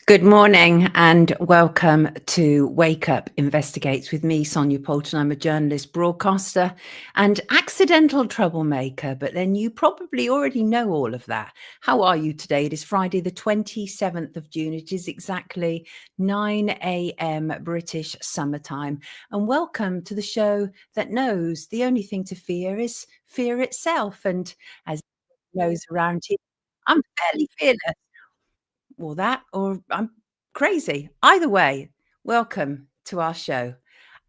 Good morning and welcome to Wake Up Investigates with me, Sonia Poulton. I'm a journalist, broadcaster, and accidental troublemaker, but then you probably already know all of that. How are you today? It is Friday, the 27th of June. It is exactly 9 a.m. British summertime. And welcome to the show that knows the only thing to fear is fear itself. And as knows around here, I'm fairly fearless. Or that, or I'm crazy. Either way, welcome to our show.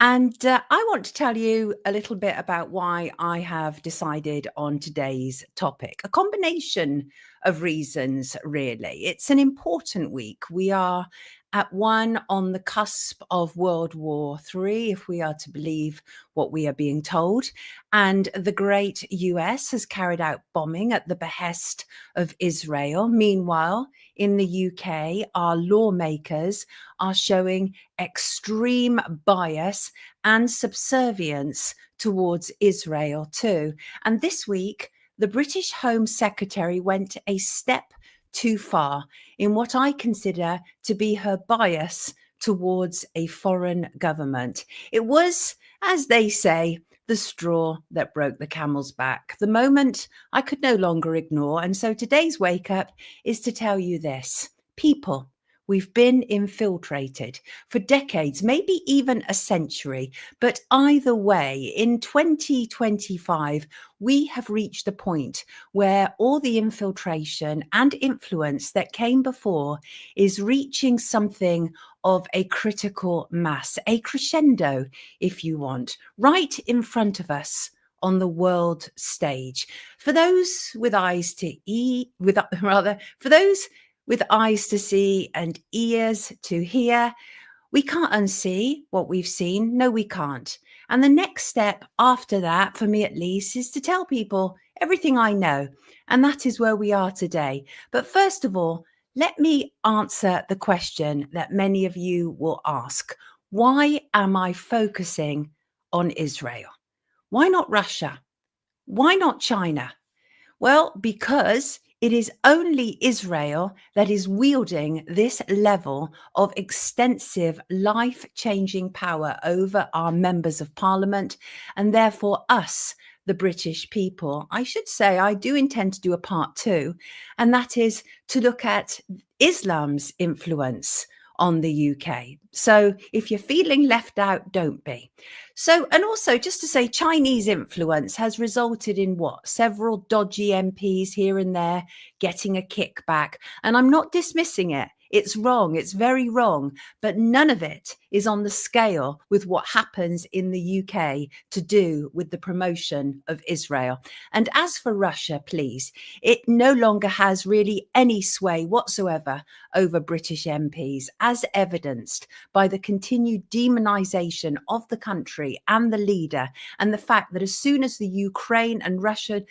And I want to tell you a little bit about why I have decided on today's topic. A combination of reasons, really. It's an important week. We are at one on the cusp of World War III, if we are to believe what we are being told. And the great US has carried out bombing at the behest of Israel. Meanwhile, in the UK, our lawmakers are showing extreme bias and subservience towards Israel too. And this week, the British Home Secretary went a step too far in what I consider to be her bias towards a foreign government. It was, as they say, the straw that broke the camel's back, the moment I could no longer ignore. And so today's wake up is to tell you this: people, we've been infiltrated for decades, maybe even a century. But either way, in 2025, we have reached a point where all the infiltration and influence that came before is reaching something of a critical mass, a crescendo, if you want, right in front of us on the world stage. For those with eyes to for those with eyes to see and ears to hear, we can't unsee what we've seen. No, we can't. And the next step after that, for me at least, is to tell people everything I know. And that is where we are today. But first of all, let me answer the question that many of you will ask. Why am I focusing on Israel? Why not Russia? Why not China? Well, because it is only Israel that is wielding this level of extensive life-changing power over our members of parliament and therefore us, the British people. I should say I do intend to do a part two, and that is to look at Islam's influence on the UK. So if you're feeling left out, don't be. So, and also just to say, Chinese influence has resulted in what? Several dodgy MPs here and there getting a kickback. And I'm not dismissing it. It's wrong. It's very wrong. But none of it is on the scale with what happens in the UK to do with the promotion of Israel. And as for Russia, please, it no longer has really any sway whatsoever over British MPs, as evidenced by the continued demonization of the country and the leader, and the fact that as soon as the Ukraine and Russia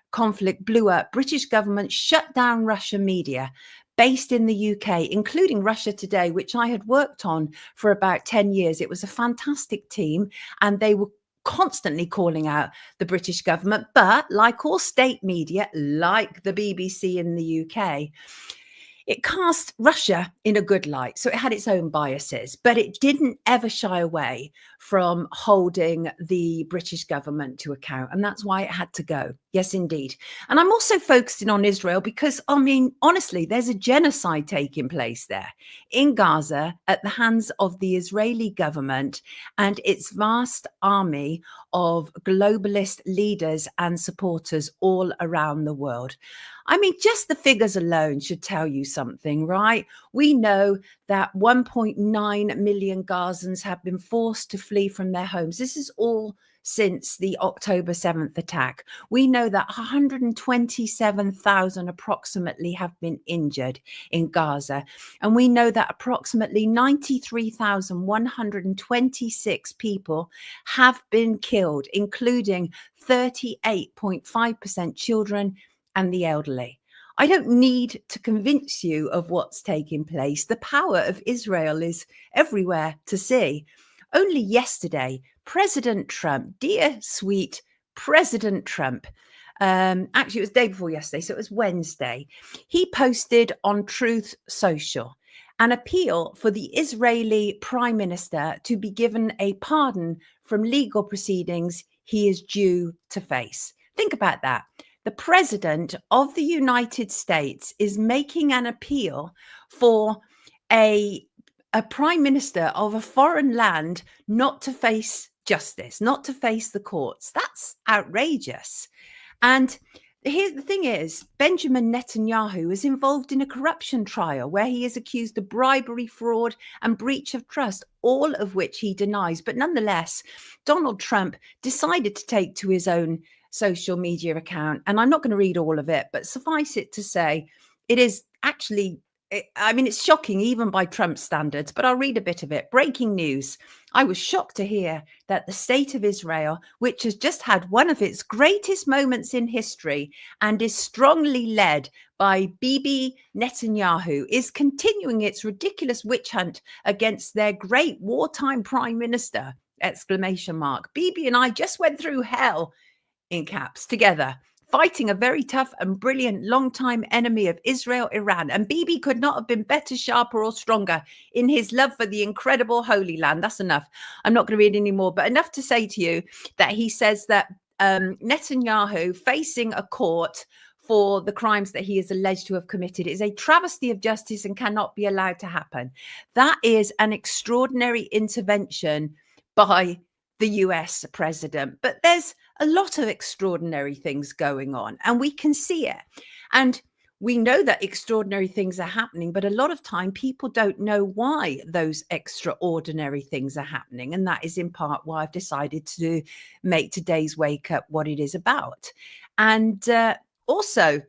conflict blew up, British government shut down Russian media based in the UK, including Russia Today, which I had worked on for about 10 years. It was a fantastic team, and they were constantly calling out the British government. But like all state media, like the BBC in the UK, it cast Russia in a good light. So it had its own biases, but it didn't ever shy away from holding the British government to account. And that's why it had to go. Yes, indeed. And I'm also focusing on Israel because, I mean, honestly, there's a genocide taking place there in Gaza at the hands of the Israeli government and its vast army of globalist leaders and supporters all around the world. I mean, just the figures alone should tell you something, right? We know that 1.9 million Gazans have been forced to flee from their homes. This is all since the October 7th attack. We know that 127,000 approximately have been injured in Gaza. And we know that approximately 93,126 people have been killed, including 38.5% children and the elderly. I don't need to convince you of what's taking place. The power of Israel is everywhere to see. Only yesterday, President Trump, dear sweet President Trump, actually it was the day before yesterday, so it was Wednesday, he posted on Truth Social, an appeal for the Israeli Prime Minister to be given a pardon from legal proceedings he is due to face. Think about that. The President of the United States is making an appeal for a Prime Minister of a foreign land not to face justice, not to face the courts. That's outrageous. And here's the thing is, Benjamin Netanyahu is involved in a corruption trial where he is accused of bribery, fraud, and breach of trust, all of which he denies. But nonetheless, Donald Trump decided to take to his own social media account. And I'm not going to read all of it, but suffice it to say, it is actually, I mean, it's shocking even by Trump's standards, but I'll read a bit of it. Breaking news. I was shocked to hear that the state of Israel, which has just had one of its greatest moments in history and is strongly led by Bibi Netanyahu, is continuing its ridiculous witch hunt against their great wartime prime minister, ! Bibi and I just went through hell, in caps, together, fighting a very tough and brilliant long-time enemy of Israel, Iran. And Bibi could not have been better, sharper or stronger in his love for the incredible Holy Land. That's enough. I'm not going to read any more, but enough to say to you that he says that Netanyahu facing a court for the crimes that he is alleged to have committed is a travesty of justice and cannot be allowed to happen. That is an extraordinary intervention by the US president. But there's a lot of extraordinary things going on, and we can see it. And we know that extraordinary things are happening, but a lot of time people don't know why those extraordinary things are happening. And that is in part why I've decided to make today's Wake Up what it is about. And also,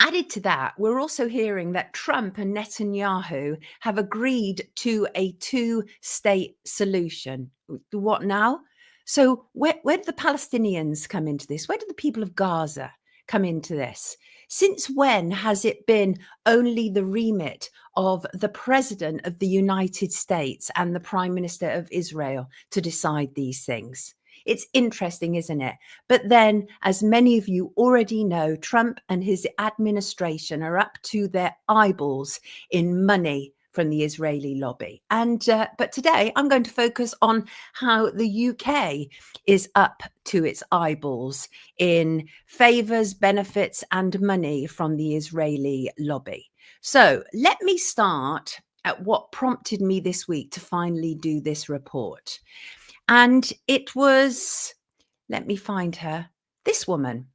added to that, we're also hearing that Trump and Netanyahu have agreed to a two-state solution. What now? So where do the Palestinians come into this? Where do the people of Gaza come into this? Since when has it been only the remit of the President of the United States and the Prime Minister of Israel to decide these things? It's interesting, isn't it? But then, as many of you already know, Trump and his administration are up to their eyeballs in money from the Israeli lobby. And but today I'm going to focus on how the UK is up to its eyeballs in favours, benefits and money from the Israeli lobby. So let me start at what prompted me this week to finally do this report. And it was, let me find her, this woman,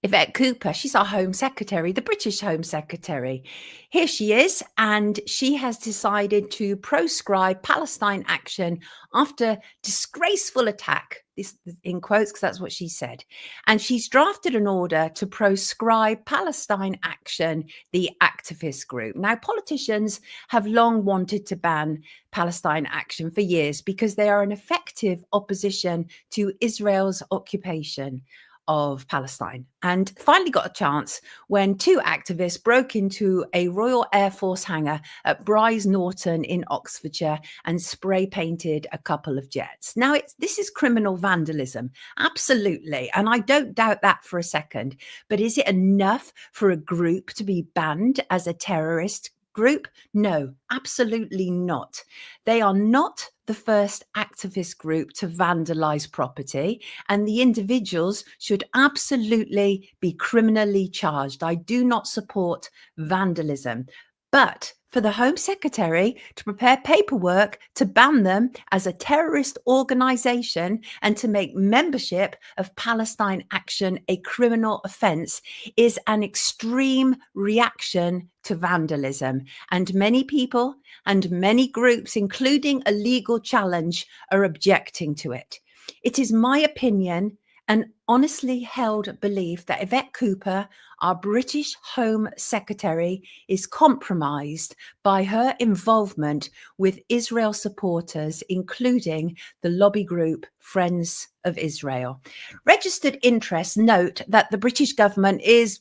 Yvette Cooper. She's our Home Secretary, the British Home Secretary. Here she is, and she has decided to proscribe Palestine action after disgraceful attack, this in quotes, because that's what she said. And she's drafted an order to proscribe Palestine action, the activist group. Now, politicians have long wanted to ban Palestine action for years because they are an effective opposition to Israel's occupation of Palestine, and finally got a chance when two activists broke into a Royal Air Force hangar at Brize Norton in Oxfordshire and spray painted a couple of jets. Now, this is criminal vandalism, absolutely, and I don't doubt that for a second. But is it enough for a group to be banned as a terrorist group? No, absolutely not. They are not the first activist group to vandalize property, and the individuals should absolutely be criminally charged. I do not support vandalism, but for the Home Secretary to prepare paperwork to ban them as a terrorist organization and to make membership of Palestine Action a criminal offense is an extreme reaction to vandalism. And many people and many groups, including a legal challenge, are objecting to it. It is my opinion and honestly held belief that Yvette Cooper, our British Home Secretary, is compromised by her involvement with Israel supporters, including the lobby group Friends of Israel. Registered interests note that the British government is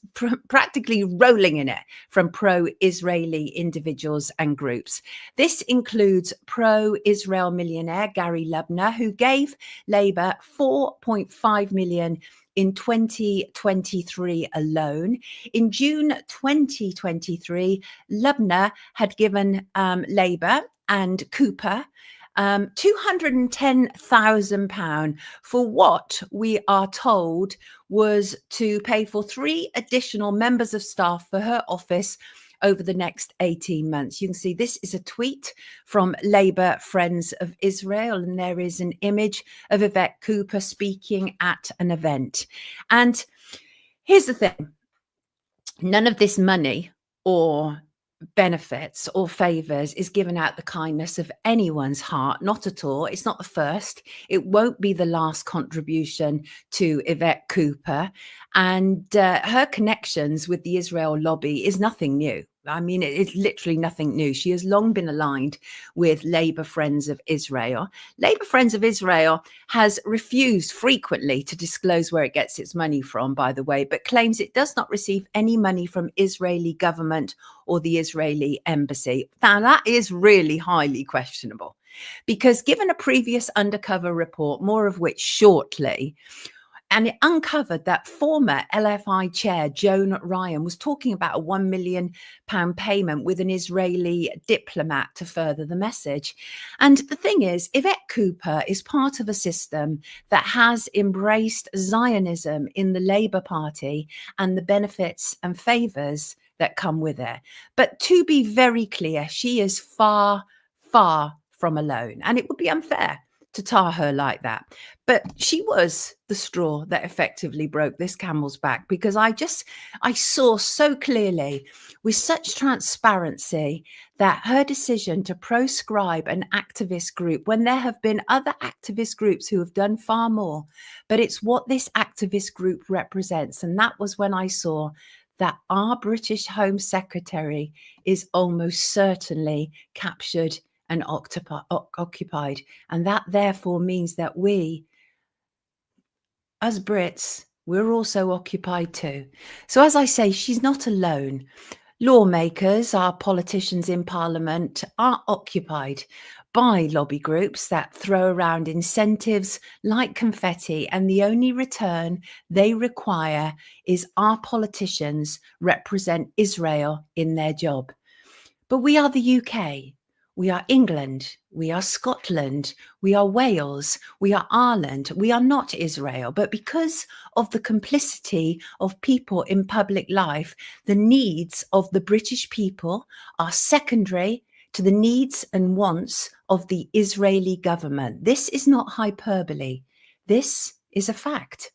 practically rolling in it from pro-Israeli individuals and groups. This includes pro-Israel millionaire Gary Lubner, who gave Labour £4.5 million in 2023 alone. In June 2023, Lubna had given Labour and Cooper £210,000 for what we are told was to pay for 3 additional members of staff for her office over the next 18 months. You can see this is a tweet from Labour Friends of Israel, and there is an image of Yvette Cooper speaking at an event. And here's the thing. None of this money or benefits or favors is given out the kindness of anyone's heart, not at all. It's not the first, it won't be the last contribution to Yvette Cooper, and her connections with the Israel lobby is nothing new. I mean, it's literally nothing new. She has long been aligned with Labour Friends of Israel. Labour Friends of Israel has refused frequently to disclose where it gets its money from, by the way, but claims it does not receive any money from Israeli government or the Israeli embassy. Now, that is really highly questionable, because given a previous undercover report, more of which shortly, and it uncovered that former LFI chair Joan Ryan was talking about a £1 million payment with an Israeli diplomat to further the message. And the thing is, Yvette Cooper is part of a system that has embraced Zionism in the Labour Party and the benefits and favours that come with it. But to be very clear, she is far, far from alone, and it would be unfair to tar her like that. But she was the straw that effectively broke this camel's back, because I saw so clearly with such transparency that her decision to proscribe an activist group, when there have been other activist groups who have done far more, but it's what this activist group represents. And that was when I saw that our British Home Secretary is almost certainly captured and occupied. And that therefore means that we, as Brits, we're also occupied too. So as I say, she's not alone. Lawmakers, our politicians in Parliament, are occupied by lobby groups that throw around incentives like confetti, and the only return they require is our politicians represent Israel in their job. But we are the UK. We are England, we are Scotland, we are Wales, we are Ireland, we are not Israel. But because of the complicity of people in public life, the needs of the British people are secondary to the needs and wants of the Israeli government. This is not hyperbole. This is a fact.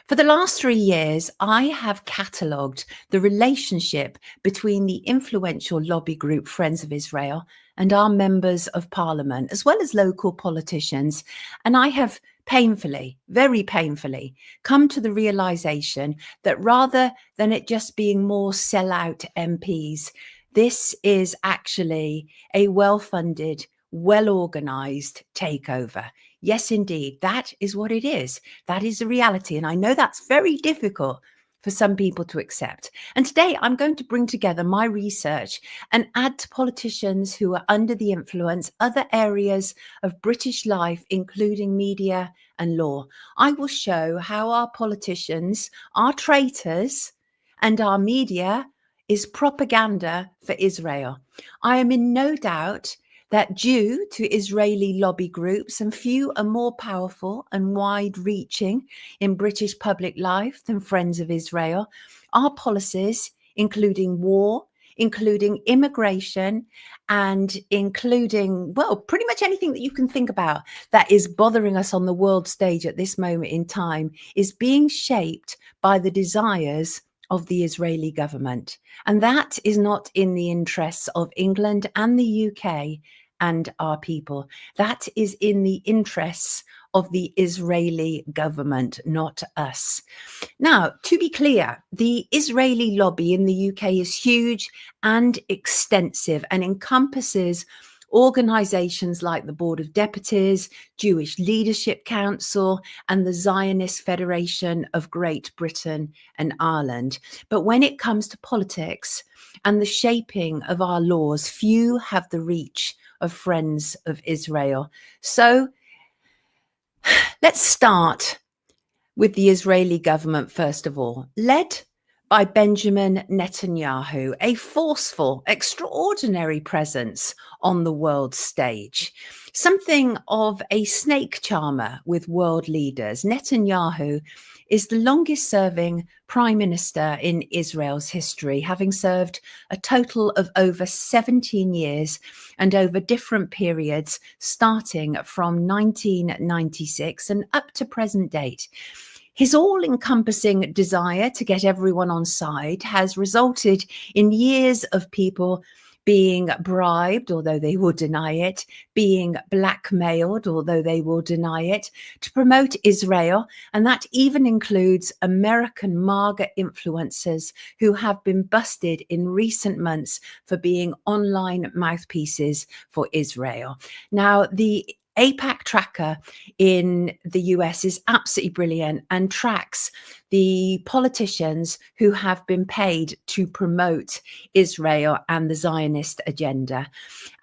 For the last 3 years, I have catalogued the relationship between the influential lobby group Friends of Israel and our members of Parliament, as well as local politicians. And I have painfully, very painfully, come to the realization that rather than it just being more sellout MPs, this is actually a well-funded, well-organized takeover. Yes, indeed, that is what it is. That is the reality. And I know that's very difficult for some people to accept. And today I'm going to bring together my research and add to politicians who are under the influence other areas of British life, including media and law. I will show how our politicians are traitors and our media is propaganda for Israel. I am in no doubt that due to Israeli lobby groups, and few are more powerful and wide-reaching in British public life than Friends of Israel, our policies, including war, including immigration, and including, well, pretty much anything that you can think about that is bothering us on the world stage at this moment in time, is being shaped by the desires of the Israeli government. And that is not in the interests of England and the UK and our people. That is in the interests of the Israeli government, not us. Now, to be clear, the Israeli lobby in the UK is huge and extensive and encompasses organizations like the Board of Deputies, Jewish Leadership Council, and the Zionist Federation of Great Britain and Ireland. But when it comes to politics and the shaping of our laws, few have the reach of Friends of Israel. So let's start with the Israeli government, first of all, led by Benjamin Netanyahu, a forceful, extraordinary presence on the world stage, something of a snake charmer with world leaders. Netanyahu is the longest serving prime minister in Israel's history, having served a total of over 17 years and over different periods, starting from 1996 and up to present date. His all-encompassing desire to get everyone on side has resulted in years of people being bribed, although they will deny it, being blackmailed, although they will deny it, to promote Israel. And that even includes American MAGA influencers who have been busted in recent months for being online mouthpieces for Israel. Now, the APAC tracker in the US is absolutely brilliant and tracks the politicians who have been paid to promote Israel and the Zionist agenda.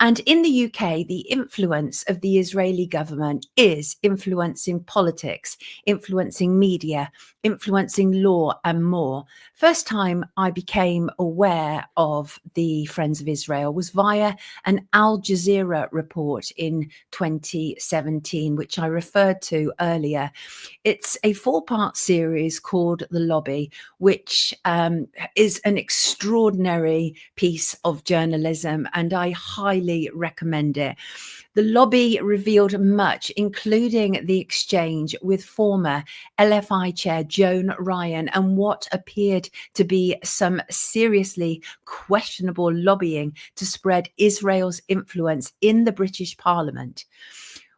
And in the UK, the influence of the Israeli government is influencing politics, influencing media, influencing law, and more. First time I became aware of the Friends of Israel was via an Al Jazeera report in 2017, which I referred to earlier. It's a 4-part series called The Lobby, which is an extraordinary piece of journalism, and I highly recommend it. The Lobby revealed much, including the exchange with former LFI chair Joan Ryan and what appeared to be some seriously questionable lobbying to spread Israel's influence in the British Parliament.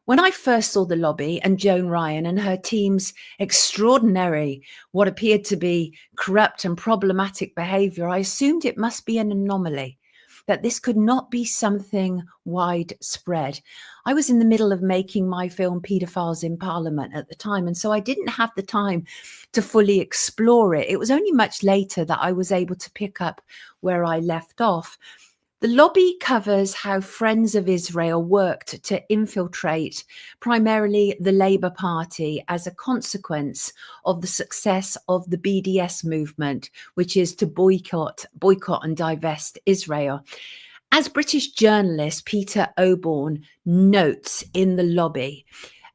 When I first saw The Lobby and Joan Ryan and her team's extraordinary, what appeared to be corrupt and problematic behavior, I assumed it must be an anomaly, that this could not be something widespread. I was in the middle of making my film Paedophiles in Parliament at the time, and so I didn't have the time to fully explore it. It was only much later that I was able to pick up where I left off. The Lobby covers how Friends of Israel worked to infiltrate primarily the Labour Party as a consequence of the success of the BDS movement, which is to boycott and divest Israel. As British journalist Peter Oborne notes in The Lobby,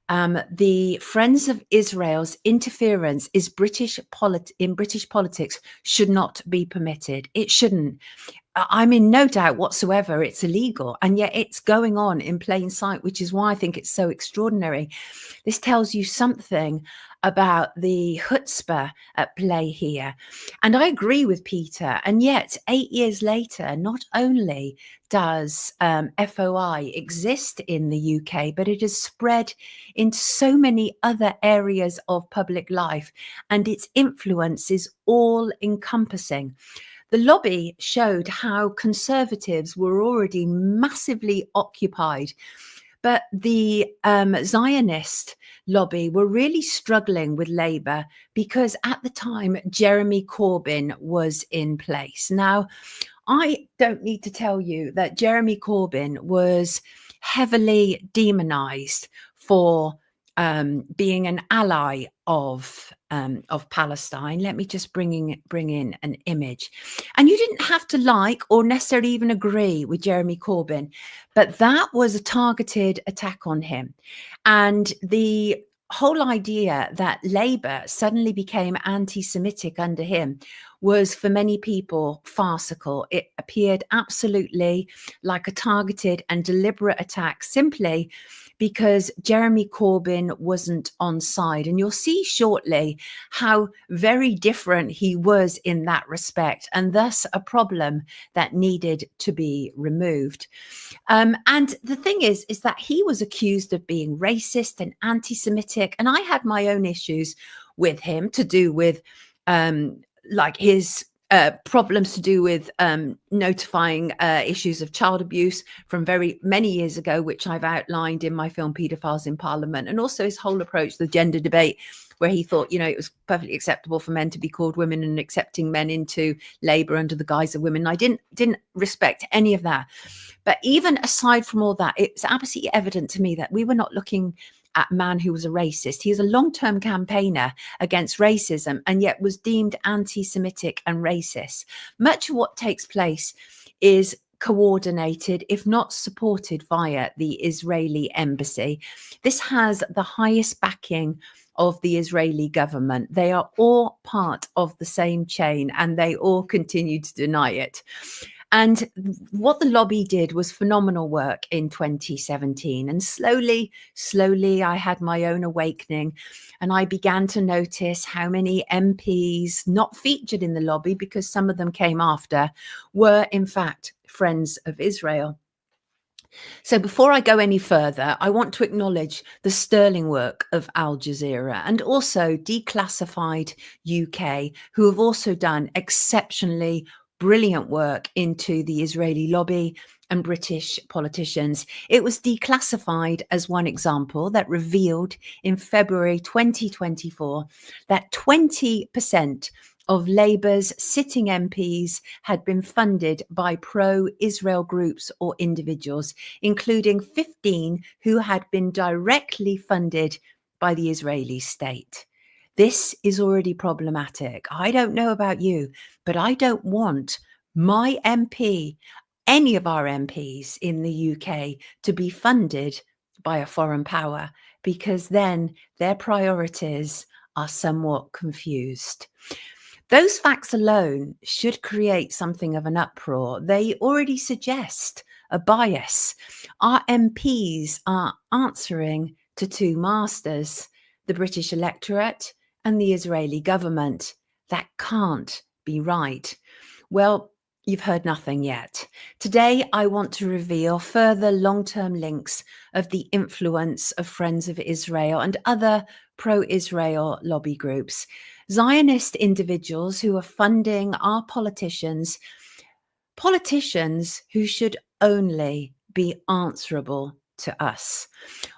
the Friends of Israel's interference in British politics should not be permitted. It shouldn't. I'm in no doubt whatsoever it's illegal, and yet it's going on in plain sight, which is why I think it's so extraordinary. This tells you something about the chutzpah at play here. And I agree with Peter. And yet 8 years later, not only does FOI exist in the UK, but it has spread into so many other areas of public life, and its influence is all encompassing. The Lobby showed how conservatives were already massively occupied, but the Zionist lobby were really struggling with Labour because at the time Jeremy Corbyn was in place. Now, I don't need to tell you that Jeremy Corbyn was heavily demonised for being an ally of Palestine. Let me just bring in an image. And you didn't have to like or necessarily even agree with Jeremy Corbyn, but that was a targeted attack on him. And the whole idea that Labour suddenly became anti-Semitic under him was for many people farcical. It appeared absolutely like a targeted and deliberate attack simply because Jeremy Corbyn wasn't on side. And you'll see shortly how very different he was in that respect, and thus a problem that needed to be removed. And the thing is that he was accused of being racist and anti-Semitic, and I had my own issues with him to do with like his problems to do with notifying issues of child abuse from very many years ago, which I've outlined in my film Paedophiles in Parliament, and also his whole approach to the gender debate, where he thought, you know, it was perfectly acceptable for men to be called women and accepting men into Labour under the guise of women. I didn't respect any of that. But even aside from all that, it's absolutely evident to me that we were not looking a man who was a racist. He is a long-term campaigner against racism and yet was deemed anti-Semitic and racist. Much of what takes place is coordinated, if not supported, via the Israeli embassy. This has the highest backing of the Israeli government. They are all part of the same chain and they all continue to deny it. And what the lobby did was phenomenal work in 2017. And slowly, I had my own awakening and I began to notice how many MPs not featured in the lobby, because some of them came after, were in fact friends of Israel. So before I go any further, I want to acknowledge the sterling work of Al Jazeera and also Declassified UK, who have also done exceptionally brilliant work into the Israeli lobby and British politicians. It was Declassified as one example that revealed in February 2024 that 20% of Labour's sitting MPs had been funded by pro-Israel groups or individuals, including 15 who had been directly funded by the Israeli state. This is already problematic. I don't know about you, but I don't want my MP, any of our MPs in the UK, to be funded by a foreign power, because then their priorities are somewhat confused. Those facts alone should create something of an uproar. They already suggest a bias. Our MPs are answering to two masters, the British electorate and the Israeli government. That can't be right. Well, you've heard nothing yet. Today, I want to reveal further long-term links of the influence of Friends of Israel and other pro-Israel lobby groups, Zionist individuals who are funding our politicians who should only be answerable to us.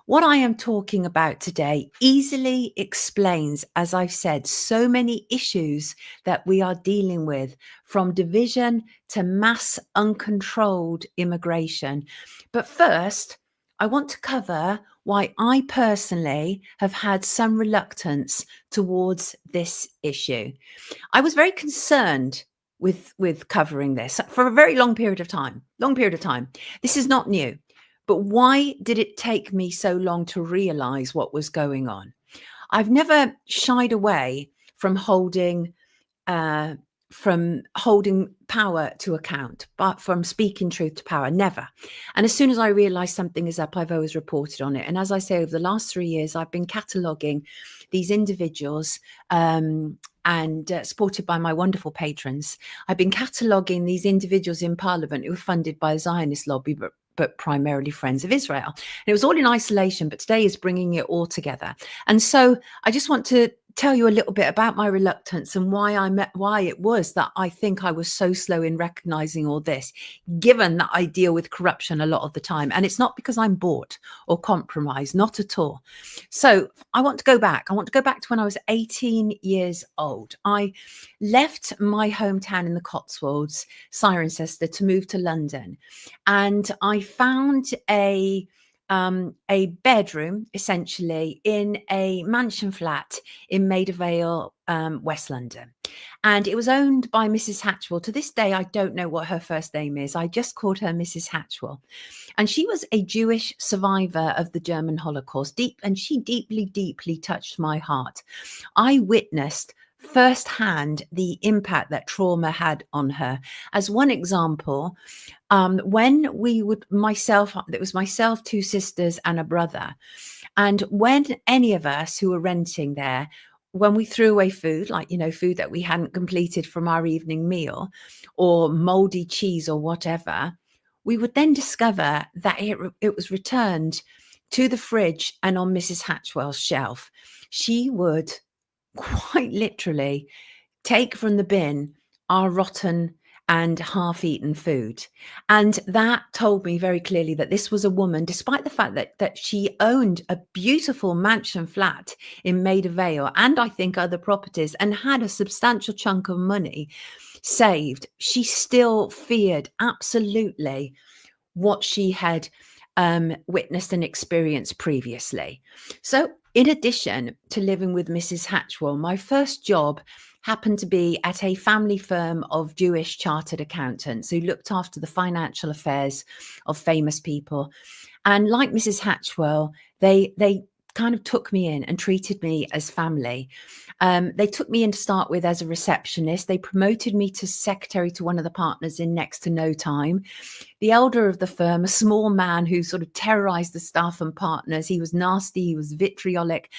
What I am talking about today easily explains, as I've said, so many issues that we are dealing with, from division to mass uncontrolled immigration. But first, I want to cover why I personally have had some reluctance towards this issue. I was very concerned with covering this for a very long period of time. This is not new. But why did it take me so long to realize what was going on? I've never shied away from holding power to account, but from speaking truth to power, never. And as soon as I realized something is up, I've always reported on it. And as I say, over the last 3 years, I've been cataloguing these individuals and supported by my wonderful patrons. I've been cataloguing these individuals in Parliament who were funded by the Zionist lobby, but primarily Friends of Israel. And it was all in isolation, but today is bringing it all together. And so I just want to tell you a little bit about my reluctance and why it was that I think I was so slow in recognizing all this, given that I deal with corruption a lot of the time. And it's not because I'm bought or compromised, not at all. So I want to go back. I want to go back to when I was 18 years old. I left my hometown in the Cotswolds, Cirencester, to move to London. And I found a bedroom, essentially, in a mansion flat in Maida Vale, West London. And it was owned by Mrs. Hatchwell. To this day, I don't know what her first name is. I just called her Mrs. Hatchwell. And she was a Jewish survivor of the German Holocaust, and she deeply, deeply touched my heart. I witnessed firsthand the impact that trauma had on her. As one example, when we would it was myself, two sisters and a brother. And when any of us who were renting there, when we threw away food, like, food that we hadn't completed from our evening meal, or moldy cheese or whatever, we would then discover that it was returned to the fridge and on Mrs. Hatchwell's shelf. She would quite literally take from the bin our rotten and half-eaten food. And that told me very clearly that this was a woman, despite the fact that she owned a beautiful mansion flat in Maida Vale and I think other properties and had a substantial chunk of money saved, she still feared absolutely what she had witnessed and experienced previously. So in addition to living with Mrs. Hatchwell, my first job happened to be at a family firm of Jewish chartered accountants who looked after the financial affairs of famous people. And like Mrs. Hatchwell, they kind of took me in and treated me as family. They took me in to start with as a receptionist. They promoted me to secretary to one of the partners in next to no time. The elder of the firm, a small man who sort of terrorized the staff and partners. He was nasty, he was vitriolic,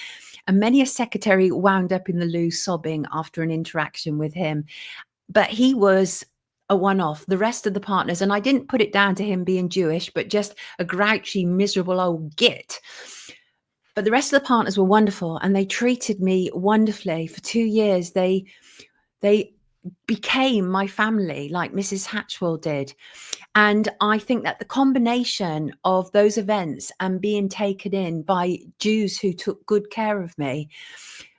and many a secretary wound up in the loo sobbing after an interaction with him. But he was a one-off. The rest of the partners, and I didn't put it down to him being Jewish, but just a grouchy, miserable old git. But the rest of the partners were wonderful, and they treated me wonderfully. For 2 years, they became my family, like Mrs. Hatchwell did. And I think that the combination of those events and being taken in by Jews who took good care of me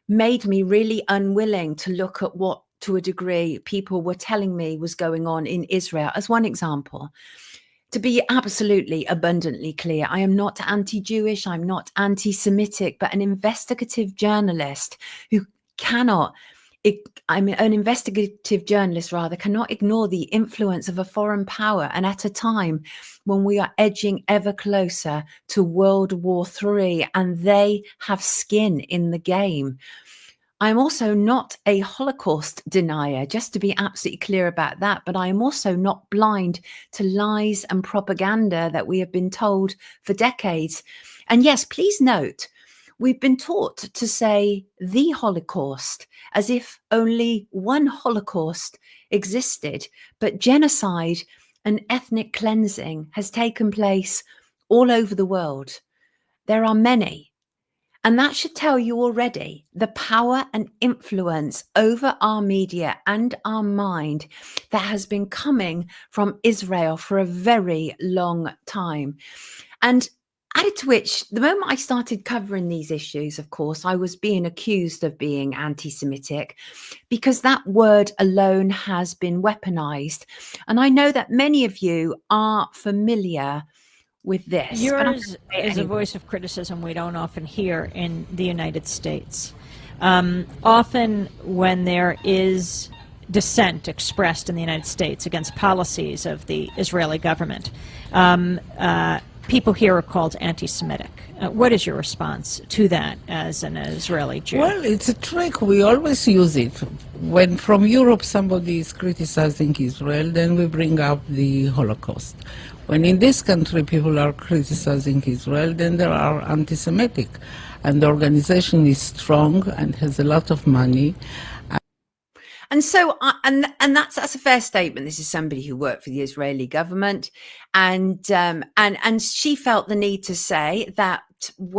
made me really unwilling to look at what, to a degree, people were telling me was going on in Israel, as one example. To be absolutely abundantly clear, I am not anti-Jewish, I'm not anti-Semitic, but an investigative journalist who cannot, an investigative journalist rather, cannot ignore the influence of a foreign power. And at a time when we are edging ever closer to World War III and they have skin in the game. I'm also not a Holocaust denier, just to be absolutely clear about that, but I am also not blind to lies and propaganda that we have been told for decades. And yes, please note, we've been taught to say the Holocaust as if only one Holocaust existed, but genocide and ethnic cleansing has taken place all over the world. There are many. And that should tell you already the power and influence over our media and our mind that has been coming from Israel for a very long time. And added to which, the moment I started covering these issues, of course, I was being accused of being anti-Semitic because that word alone has been weaponized. And I know that many of you are familiar with this. Yours is a voice of criticism we don't often hear in the United States. Often when there is dissent expressed in the United States against policies of the Israeli government, people here are called anti-Semitic. What is your response to that as an Israeli Jew? Well, it's a trick. We always use it. When from Europe somebody is criticizing Israel, then we bring up the Holocaust. When in this country people are criticizing Israel, then they are anti-Semitic. And the organization is strong and has a lot of money. And so, and that's a fair statement. This is somebody who worked for the Israeli government, and she felt the need to say that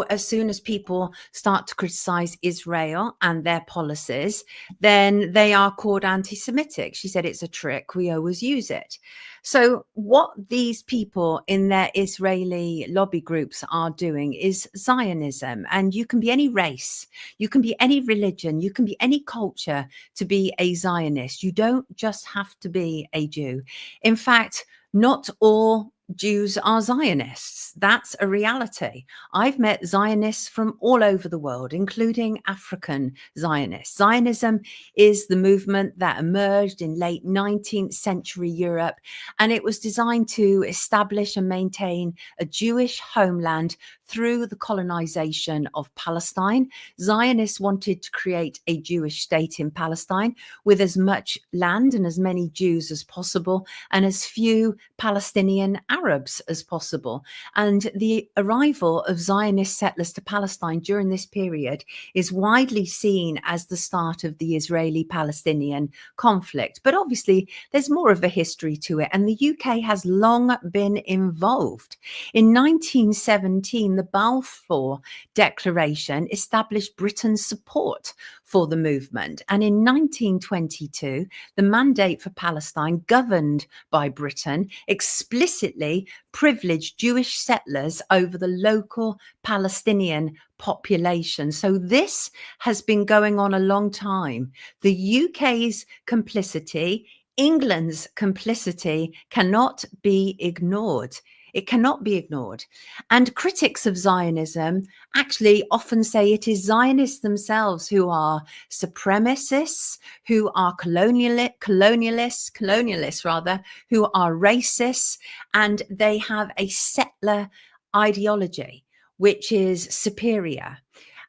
as soon as people start to criticize Israel and their policies, then they are called anti-Semitic. She said it's a trick. We always use it. So what these people in their Israeli lobby groups are doing is Zionism. And you can be any race, you can be any religion, you can be any culture to be a Zionist. You don't just have to be a Jew. In fact, not all Jews are Zionists. That's a reality. I've met Zionists from all over the world, including African Zionists. Zionism is the movement that emerged in late 19th century Europe, and it was designed to establish and maintain a Jewish homeland through the colonization of Palestine. Zionists wanted to create a Jewish state in Palestine with as much land and as many Jews as possible and as few Palestinian Arabs as possible. And the arrival of Zionist settlers to Palestine during this period is widely seen as the start of the Israeli-Palestinian conflict. But obviously, there's more of a history to it, and the UK has long been involved. In 1917, the Balfour Declaration established Britain's support for the movement. And in 1922, the Mandate for Palestine, governed by Britain, explicitly privileged Jewish settlers over the local Palestinian population. So this has been going on a long time. The UK's complicity England's complicity cannot be ignored. It cannot be ignored. And critics of Zionism actually often say it is Zionists themselves who are supremacists, who are colonialists rather, who are racists, and they have a settler ideology, which is superior.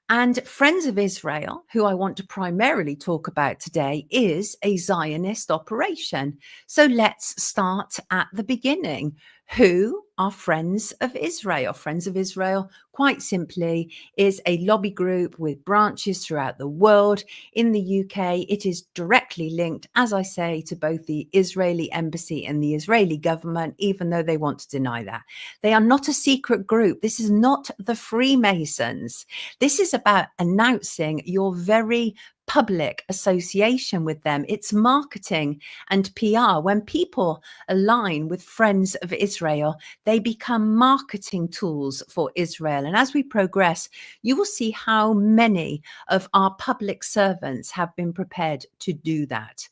And Friends of Israel, who I want to primarily talk about today, is a Zionist operation. So let's start at the beginning. Who are Friends of Israel? Friends of Israel, quite simply, is a lobby group with branches throughout the world. In the UK, it is directly linked, as I say, to both the Israeli embassy and the Israeli government, even though they want to deny that. They are not a secret group. This is not the Freemasons. This is about announcing your very public association with them. It's marketing and PR. When people align with Friends of Israel, they become marketing tools for Israel. And as we progress, you will see how many of our public servants have been prepared to do that.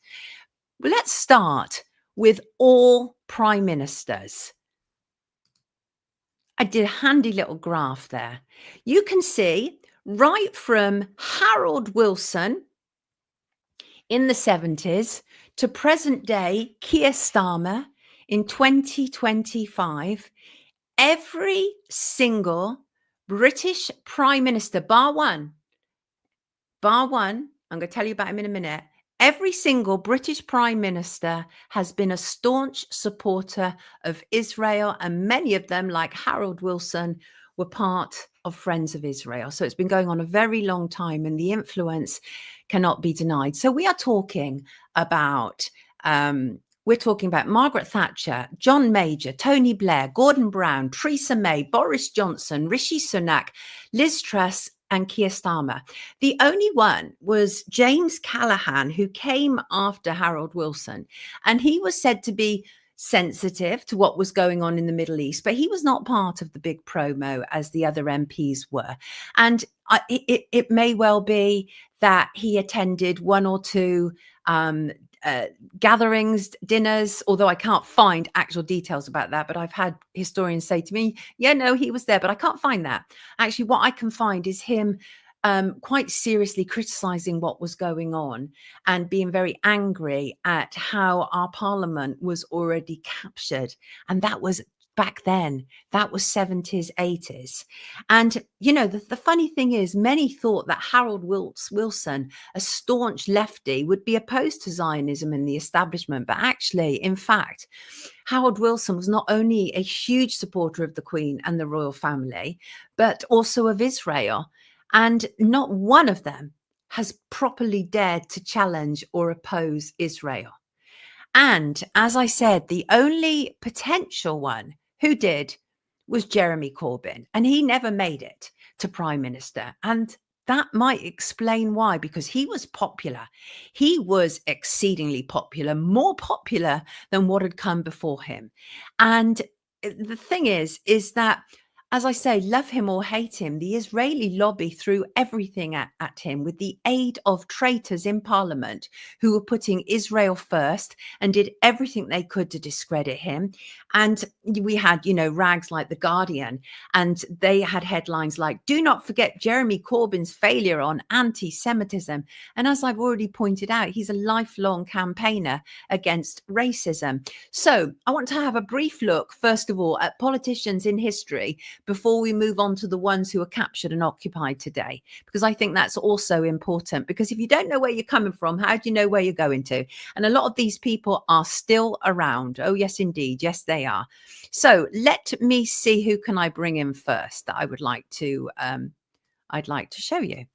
Let's start with all prime ministers. I did a handy little graph there. You can see right from Harold Wilson in the 70s to present day Keir Starmer in 2025, every single British Prime Minister, bar one, I'm going to tell you about him in a minute. Every single British Prime Minister has been a staunch supporter of Israel, and many of them, like Harold Wilson, were part of Friends of Israel. So it's been going on a very long time, and the influence cannot be denied. So we are talking about Margaret Thatcher, John Major, Tony Blair, Gordon Brown, Theresa May, Boris Johnson, Rishi Sunak, Liz Truss, and Keir Starmer. The only one was James Callaghan, who came after Harold Wilson, and he was said to be sensitive to what was going on in the Middle East, but he was not part of the big promo as the other MPs were. And it may well be that he attended one or two gatherings, dinners, although I can't find actual details about that. But I've had historians say to me, yeah, no, he was there, but I can't find that. Actually, what I can find is him quite seriously criticizing what was going on and being very angry at how our parliament was already captured. And that was back then. That was 70s, 80s. And, you know, the funny thing is, many thought that Harold Wilson, a staunch lefty, would be opposed to Zionism and the establishment. But actually, in fact, Harold Wilson was not only a huge supporter of the Queen and the royal family, but also of Israel. And not one of them has properly dared to challenge or oppose Israel. And as I said, the only potential one who did was Jeremy Corbyn, and he never made it to Prime Minister. And that might explain why, because he was popular. He was exceedingly popular, more popular than what had come before him. And the thing is that, as I say, love him or hate him, the Israeli lobby threw everything at him with the aid of traitors in parliament who were putting Israel first and did everything they could to discredit him. And we had, you know, rags like The Guardian, and they had headlines like, "Do not forget Jeremy Corbyn's failure on anti-Semitism." And as I've already pointed out, he's a lifelong campaigner against racism. So I want to have a brief look, first of all, at politicians in history before we move on to the ones who are captured and occupied today, because I think that's also important. Because if you don't know where you're coming from, how do you know where you're going to? And a lot of these people are still around. Oh, yes, indeed. Yes, they are. So let me see, who can I bring in first that I would like to, I'd like to show you.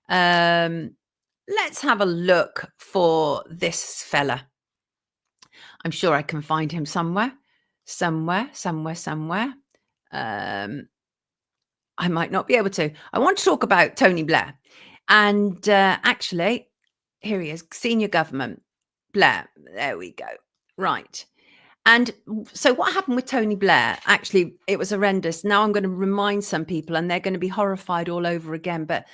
Let's have a look for this fella. I'm sure I can find him somewhere. I might not be able to. I want to talk about Tony Blair. And actually, here he is, senior government. Blair, there we go. Right. And so what happened with Tony Blair? Actually, it was horrendous. Now I'm going to remind some people and they're going to be horrified all over again. But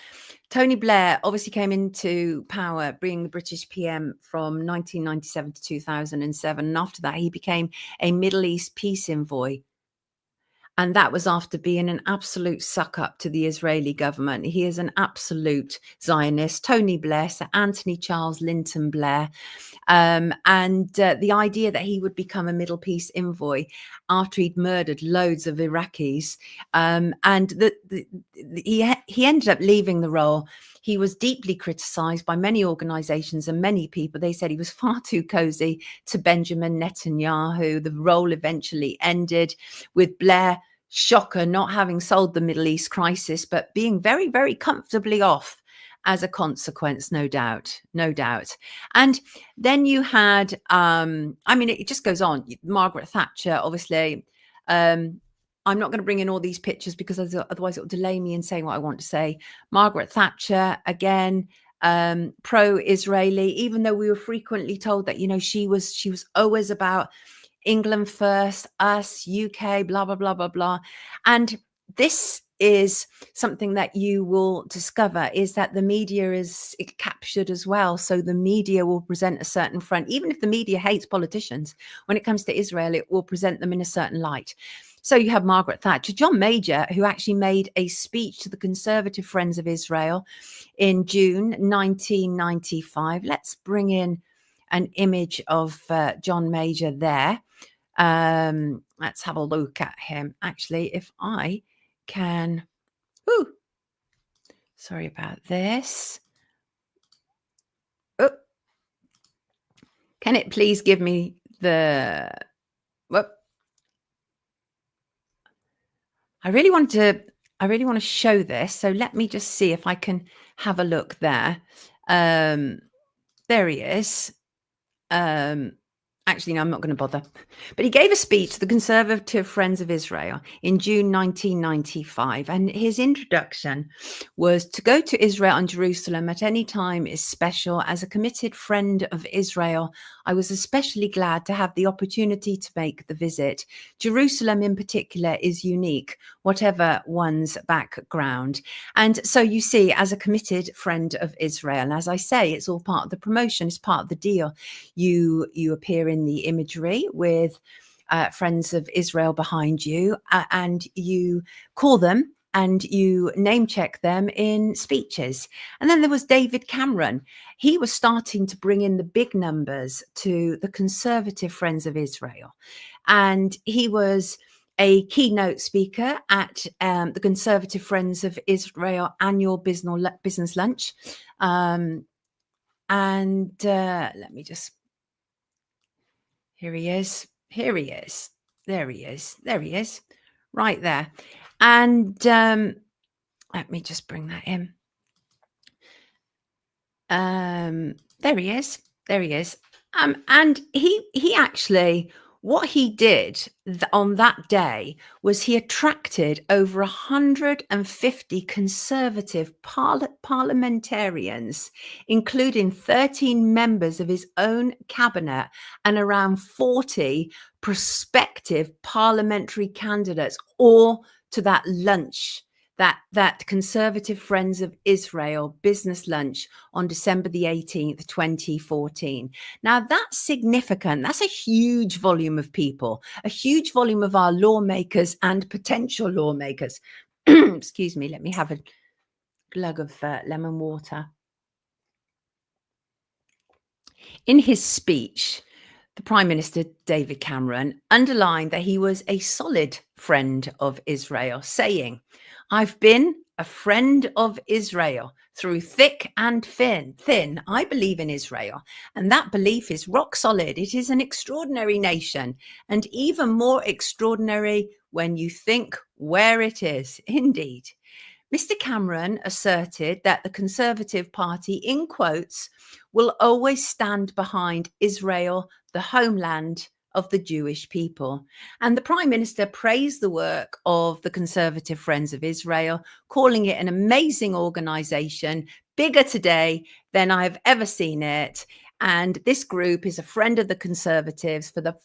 Tony Blair obviously came into power, being the British PM from 1997 to 2007. And after that, he became a Middle East peace envoy. And that was after being an absolute suck up to the Israeli government. He is an absolute Zionist. Tony Blair, Sir Anthony Charles Linton Blair. The idea that he would become a Middle Peace envoy after he'd murdered loads of Iraqis. He ended up leaving the role. He was deeply criticised by many organisations and many people. They said he was far too cosy to Benjamin Netanyahu. The role eventually ended with Blair, shocker, not having solved the Middle East crisis, but being very, very comfortably off as a consequence, no doubt. And then you had, it just goes on. Margaret Thatcher, obviously. I'm not going to bring in all these pictures because otherwise it will delay me in saying what I want to say. Margaret Thatcher, again, pro-Israeli, even though we were frequently told that, she was always about England first, us, UK, blah, blah, blah, blah, blah. And this is something that you will discover, is that the media is captured as well. So the media will present a certain front. Even if the media hates politicians, when it comes to Israel, it will present them in a certain light. So you have Margaret Thatcher, John Major, who actually made a speech to the Conservative Friends of Israel in June 1995. Let's bring in an image of John Major there. Let's have a look at him. Actually, if I can, sorry about this. Oh, can it please give me the, I really want to show this. So let me just see if I can have a look there. There he is. Actually, no, I'm not going to bother. But he gave a speech to the Conservative Friends of Israel in June 1995. And his introduction was to go to Israel and Jerusalem at any time is special. As a committed friend of Israel, I was especially glad to have the opportunity to make the visit. Jerusalem in particular is unique, whatever one's background. And so you see, as a committed friend of Israel, as I say, it's all part of the promotion, it's part of the deal. You appear in the imagery with Friends of Israel behind you, and you call them and you name check them in speeches. And then there was David Cameron. He was starting to bring in the big numbers to the Conservative Friends of Israel. And he was a keynote speaker at the Conservative Friends of Israel annual business lunch. Let me just, here he is. There he is. Right there. And let me just bring that in. There he is. And he actually, what he did on that day was he attracted over 150 Conservative parliamentarians, including 13 members of his own cabinet and around 40 prospective parliamentary candidates, all to that lunch, that Conservative Friends of Israel business lunch on December the 18th, 2014. Now, that's significant. That's a huge volume of people, a huge volume of our lawmakers and potential lawmakers. Excuse me, let me have a glug of lemon water. In his speech, the Prime Minister, David Cameron, underlined that he was a solid friend of Israel, saying, "I've been a friend of Israel through thick and thin. I believe in Israel, and that belief is rock solid. It is an extraordinary nation, and even more extraordinary when you think where it is." Indeed. Mr. Cameron asserted that the Conservative Party, in quotes, will always stand behind Israel, the homeland of the Jewish people. And the Prime Minister praised the work of the Conservative Friends of Israel, calling it an amazing organisation, bigger today than I've ever seen it. And this group is a friend of the Conservatives for the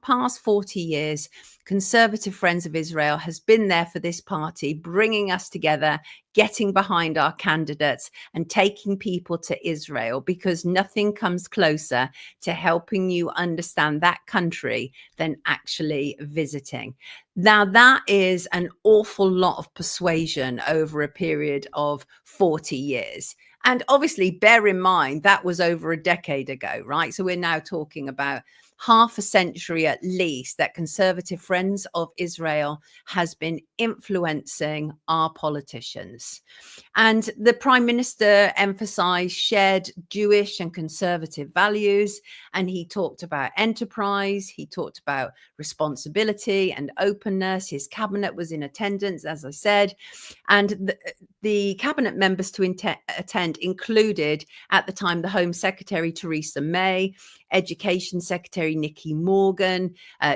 past 40 years. Conservative Friends of Israel has been there for this party, bringing us together, getting behind our candidates and taking people to Israel, because nothing comes closer to helping you understand that country than actually visiting. Now, that is an awful lot of persuasion over a period of 40 years. And obviously, bear in mind, that was over a decade ago, right? So we're now talking about half a century at least that Conservative Friends of Israel has been influencing our politicians. And the Prime Minister emphasized shared Jewish and conservative values. And he talked about enterprise. He talked about responsibility and openness. His cabinet was in attendance, as I said. And the cabinet members to attend included, at the time, the Home Secretary, Theresa May, Education Secretary Nicky Morgan,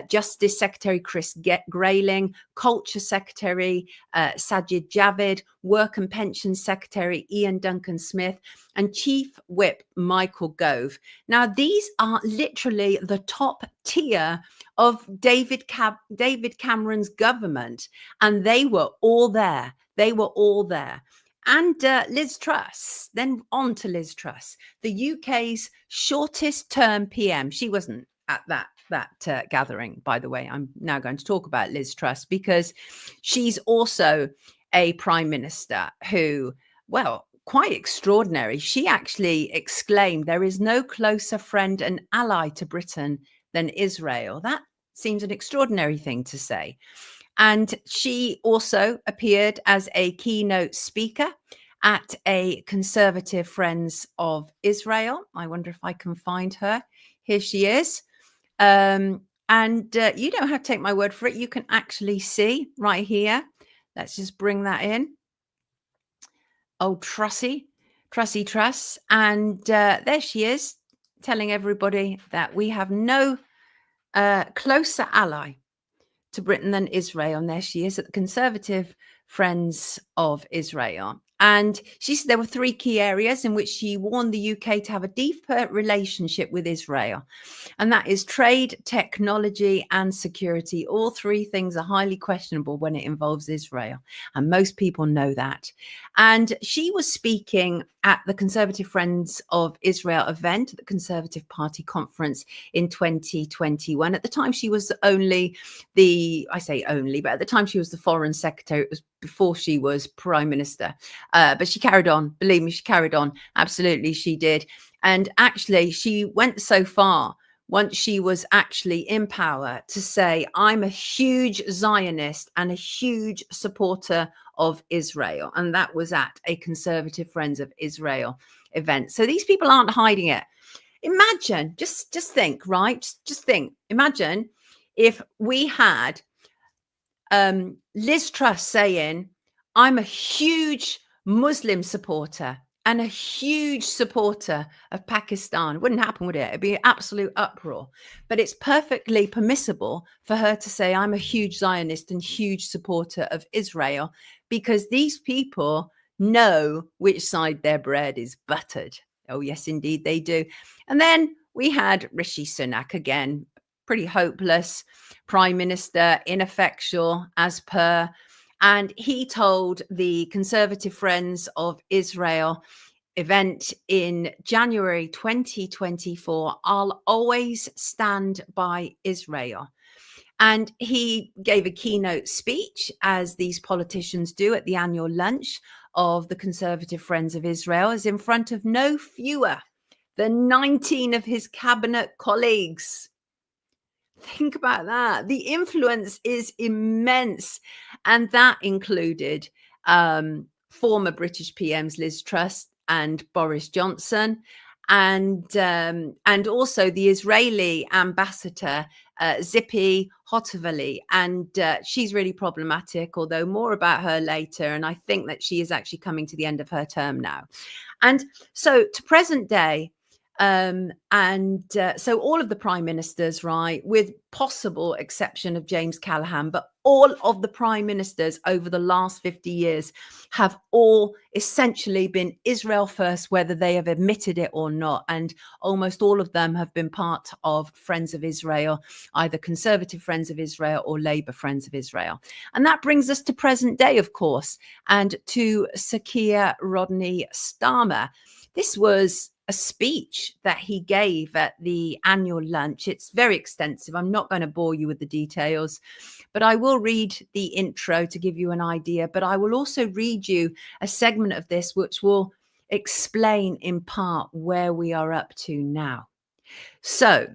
Justice Secretary Chris Grayling, Culture Secretary Sajid Javid, Work and Pensions Secretary Ian Duncan Smith, and Chief Whip Michael Gove. Now, these are literally the top tier of David Cameron's government, and they were all there. They were all there. And Liz Truss, then on to Liz Truss, the UK's shortest term PM. She wasn't at that gathering, by the way. I'm now going to talk about Liz Truss because she's also a prime minister who, well, quite extraordinary. She actually exclaimed, "There is no closer friend and ally to Britain than Israel." That seems an extraordinary thing to say. And she also appeared as a keynote speaker at a Conservative Friends of Israel. I wonder if I can find her. Here she is. And you don't have to take my word for it. You can actually see right here. Let's just bring that in. Oh, Truss. And there she is, telling everybody that we have no closer ally to Britain than Israel. And there she is at the Conservative Friends of Israel. And she said there were three key areas in which she warned the UK to have a deeper relationship with Israel. And that is trade, technology, and security. All three things are highly questionable when it involves Israel. And most people know that. And she was speaking at the Conservative Friends of Israel event at the Conservative Party conference in 2021. At the time, she was only I say only, but at the time she was the Foreign Secretary. It was before she was Prime Minister. But she carried on. Believe me, she carried on. Absolutely, she did. And actually, she went so far once she was actually in power to say, "I'm a huge Zionist and a huge supporter of Israel." And that was at a Conservative Friends of Israel event. So these people aren't hiding it. Imagine, just think, right? Just think, imagine if we had Liz Truss saying, "I'm a huge Muslim supporter and a huge supporter of Pakistan." It wouldn't happen, would it? It'd be an absolute uproar. But it's perfectly permissible for her to say, "I'm a huge Zionist and huge supporter of Israel," because these people know which side their bread is buttered. Oh, yes, indeed, they do. And then we had Rishi Sunak again, pretty hopeless prime minister, ineffectual as per. And he told the Conservative Friends of Israel event in January 2024, "I'll always stand by Israel." And he gave a keynote speech, as these politicians do at the annual lunch of the Conservative Friends of Israel, is in front of no fewer than 19 of his cabinet colleagues. Think about that. The influence is immense. And that included former British PMs Liz Truss and Boris Johnson, and also the Israeli ambassador Zippy Hotovely. And she's really problematic, although more about her later. And I think that she is actually coming to the end of her term now. And so to present day, So all of the prime ministers, right, with possible exception of James Callaghan, but all of the prime ministers over the last 50 years have all essentially been Israel first, whether they have admitted it or not. And almost all of them have been part of Friends of Israel, either Conservative Friends of Israel or Labour Friends of Israel. And that brings us to present day, of course, and to Sakia Rodney Starmer. This was a speech that he gave at the annual lunch. It's very extensive. I'm not going to bore you with the details, but I will read the intro to give you an idea. But I will also read you a segment of this, which will explain in part where we are up to now. So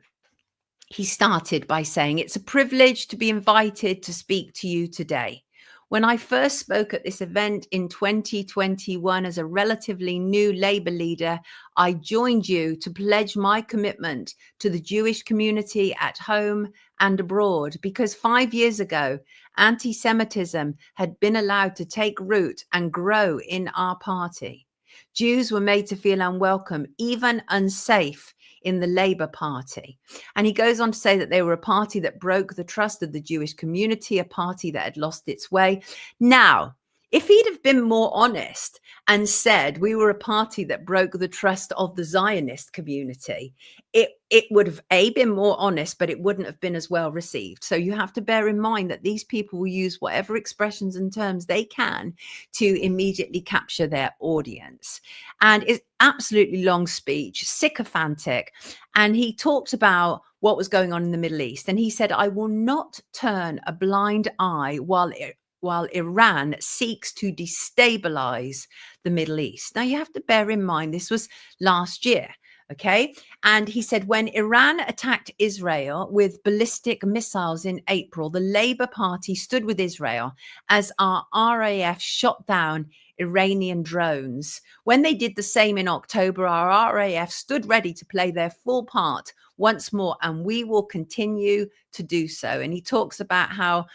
he started by saying, "It's a privilege to be invited to speak to you today. When I first spoke at this event in 2021 as a relatively new Labour leader, I joined you to pledge my commitment to the Jewish community at home and abroad, because 5 years ago, anti-Semitism had been allowed to take root and grow in our party. Jews were made to feel unwelcome, even unsafe in the Labour Party." And he goes on to say that they were a party that broke the trust of the Jewish community, a party that had lost its way. Now, if he'd have been more honest and said we were a party that broke the trust of the Zionist community, it would have been more honest, but it wouldn't have been as well received. So you have to bear in mind that these people will use whatever expressions and terms they can to immediately capture their audience. And it's absolutely long speech, sycophantic. And he talked about what was going on in the Middle East. And he said, "I will not turn a blind eye while Iran seeks to destabilize the Middle East." Now, you have to bear in mind, this was last year. Okay. And he said, when Iran attacked Israel with ballistic missiles in April, the Labour Party stood with Israel as our RAF shot down Iranian drones. When they did the same in October, our RAF stood ready to play their full part once more, and we will continue to do so. And he talks about how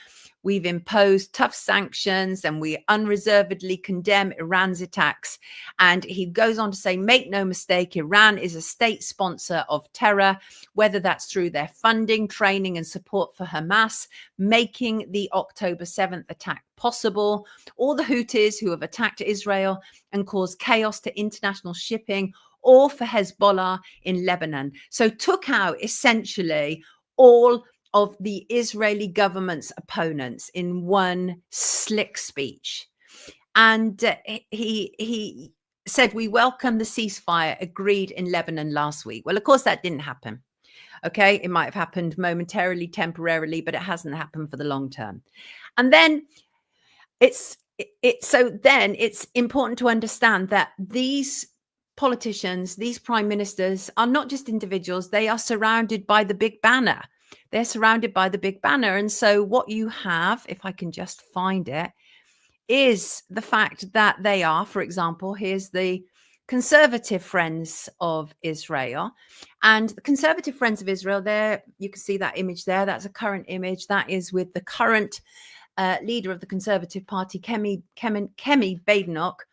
we've imposed tough sanctions and we unreservedly condemn Iran's attacks. And he goes on to say, "Make no mistake, Iran is a state sponsor of terror, whether that's through their funding, training and support for Hamas, making the October 7th attack possible, or the Houthis who have attacked Israel and caused chaos to international shipping, or for Hezbollah in Lebanon." So took out essentially all of the Israeli government's opponents in one slick speech. And he said, "We welcome the ceasefire agreed in Lebanon last week." Well, of course, that didn't happen. Okay, it might have happened momentarily, temporarily, but it hasn't happened for the long term. And then it's important to understand that these politicians, these prime ministers, are not just individuals. They are surrounded by the big banner. They're surrounded by the big banner. And so what you have, if I can just find it, is the fact that they are, for example, here's the Conservative Friends of Israel. And the Conservative Friends of Israel, there, you can see that image there. That's a current image. That is with the current leader of the Conservative Party, Kemi Badenoch,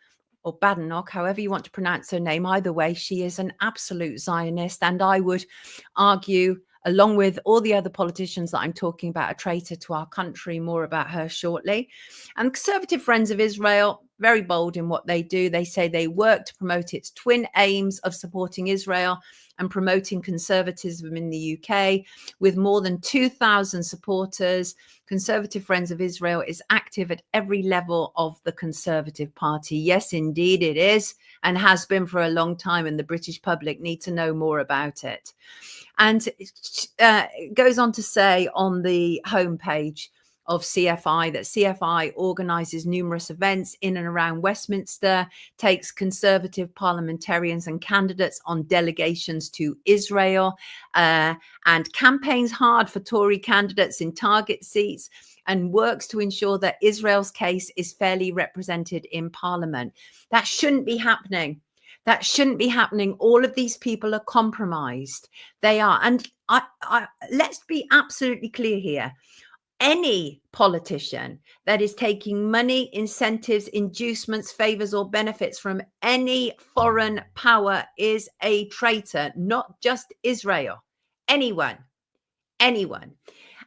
or Badenoch, however you want to pronounce her name. Either way, she is an absolute Zionist. And I would argue, along with all the other politicians that I'm talking about, a traitor to our country. More about her shortly. And Conservative Friends of Israel, very bold in what they do. They say they work to promote its twin aims of supporting Israel and promoting conservatism in the UK. With more than 2,000 supporters, Conservative Friends of Israel is active at every level of the Conservative Party. Yes, indeed it is, and has been for a long time, and the British public need to know more about it. And it goes on to say on the homepage of CFI that CFI organises numerous events in and around Westminster, takes Conservative parliamentarians and candidates on delegations to Israel, and campaigns hard for Tory candidates in target seats, and works to ensure that Israel's case is fairly represented in Parliament. That shouldn't be happening. That shouldn't be happening. All of these people are compromised. They are. And let's be absolutely clear here. any politician that is taking money, incentives, inducements, favors, or benefits from any foreign power is a traitor, not just Israel. Anyone.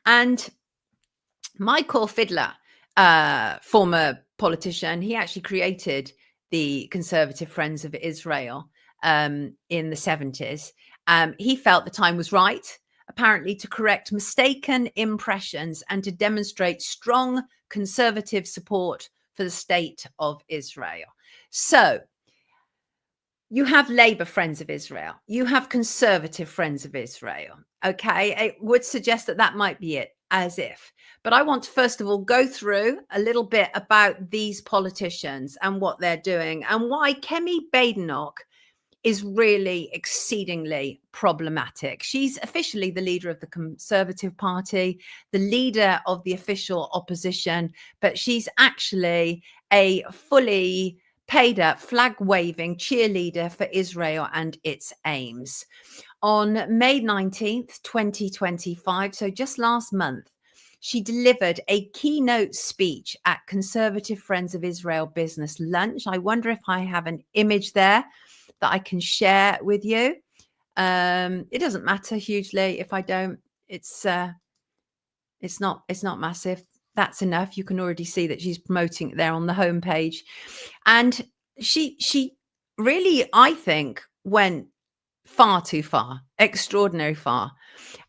And Michael Fidler, former politician, he actually created the Conservative Friends of Israel in the 70s. He felt the time was right, apparently, to correct mistaken impressions and to demonstrate strong conservative support for the state of Israel. So you have Labour Friends of Israel. You have Conservative Friends of Israel. Okay, it would suggest that that might be it, as if. But I want to, first of all, go through a little bit about these politicians and what they're doing and why Kemi Badenoch is really exceedingly problematic. She's officially the leader of the Conservative Party, the leader of the official opposition, but she's actually a fully paid up, flag waving cheerleader for Israel and its aims. On May 19th, 2025, so just last month, she delivered a keynote speech at Conservative Friends of Israel Business Lunch. I wonder if I have an image there that I can share with you. It doesn't matter hugely if I don't. It's not massive. That's enough. You can already see that she's promoting it there on the homepage, and she really, I think, went far too far, extraordinary far.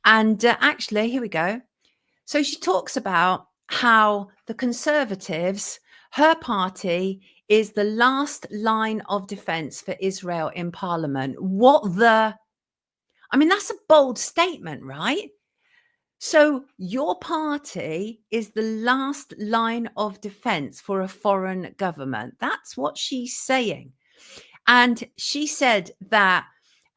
And actually, here we go. So she talks about how the Conservatives, her party, is the last line of defense for Israel in Parliament. I mean, that's a bold statement, right? So your party is the last line of defense for a foreign government. That's what she's saying. And she said that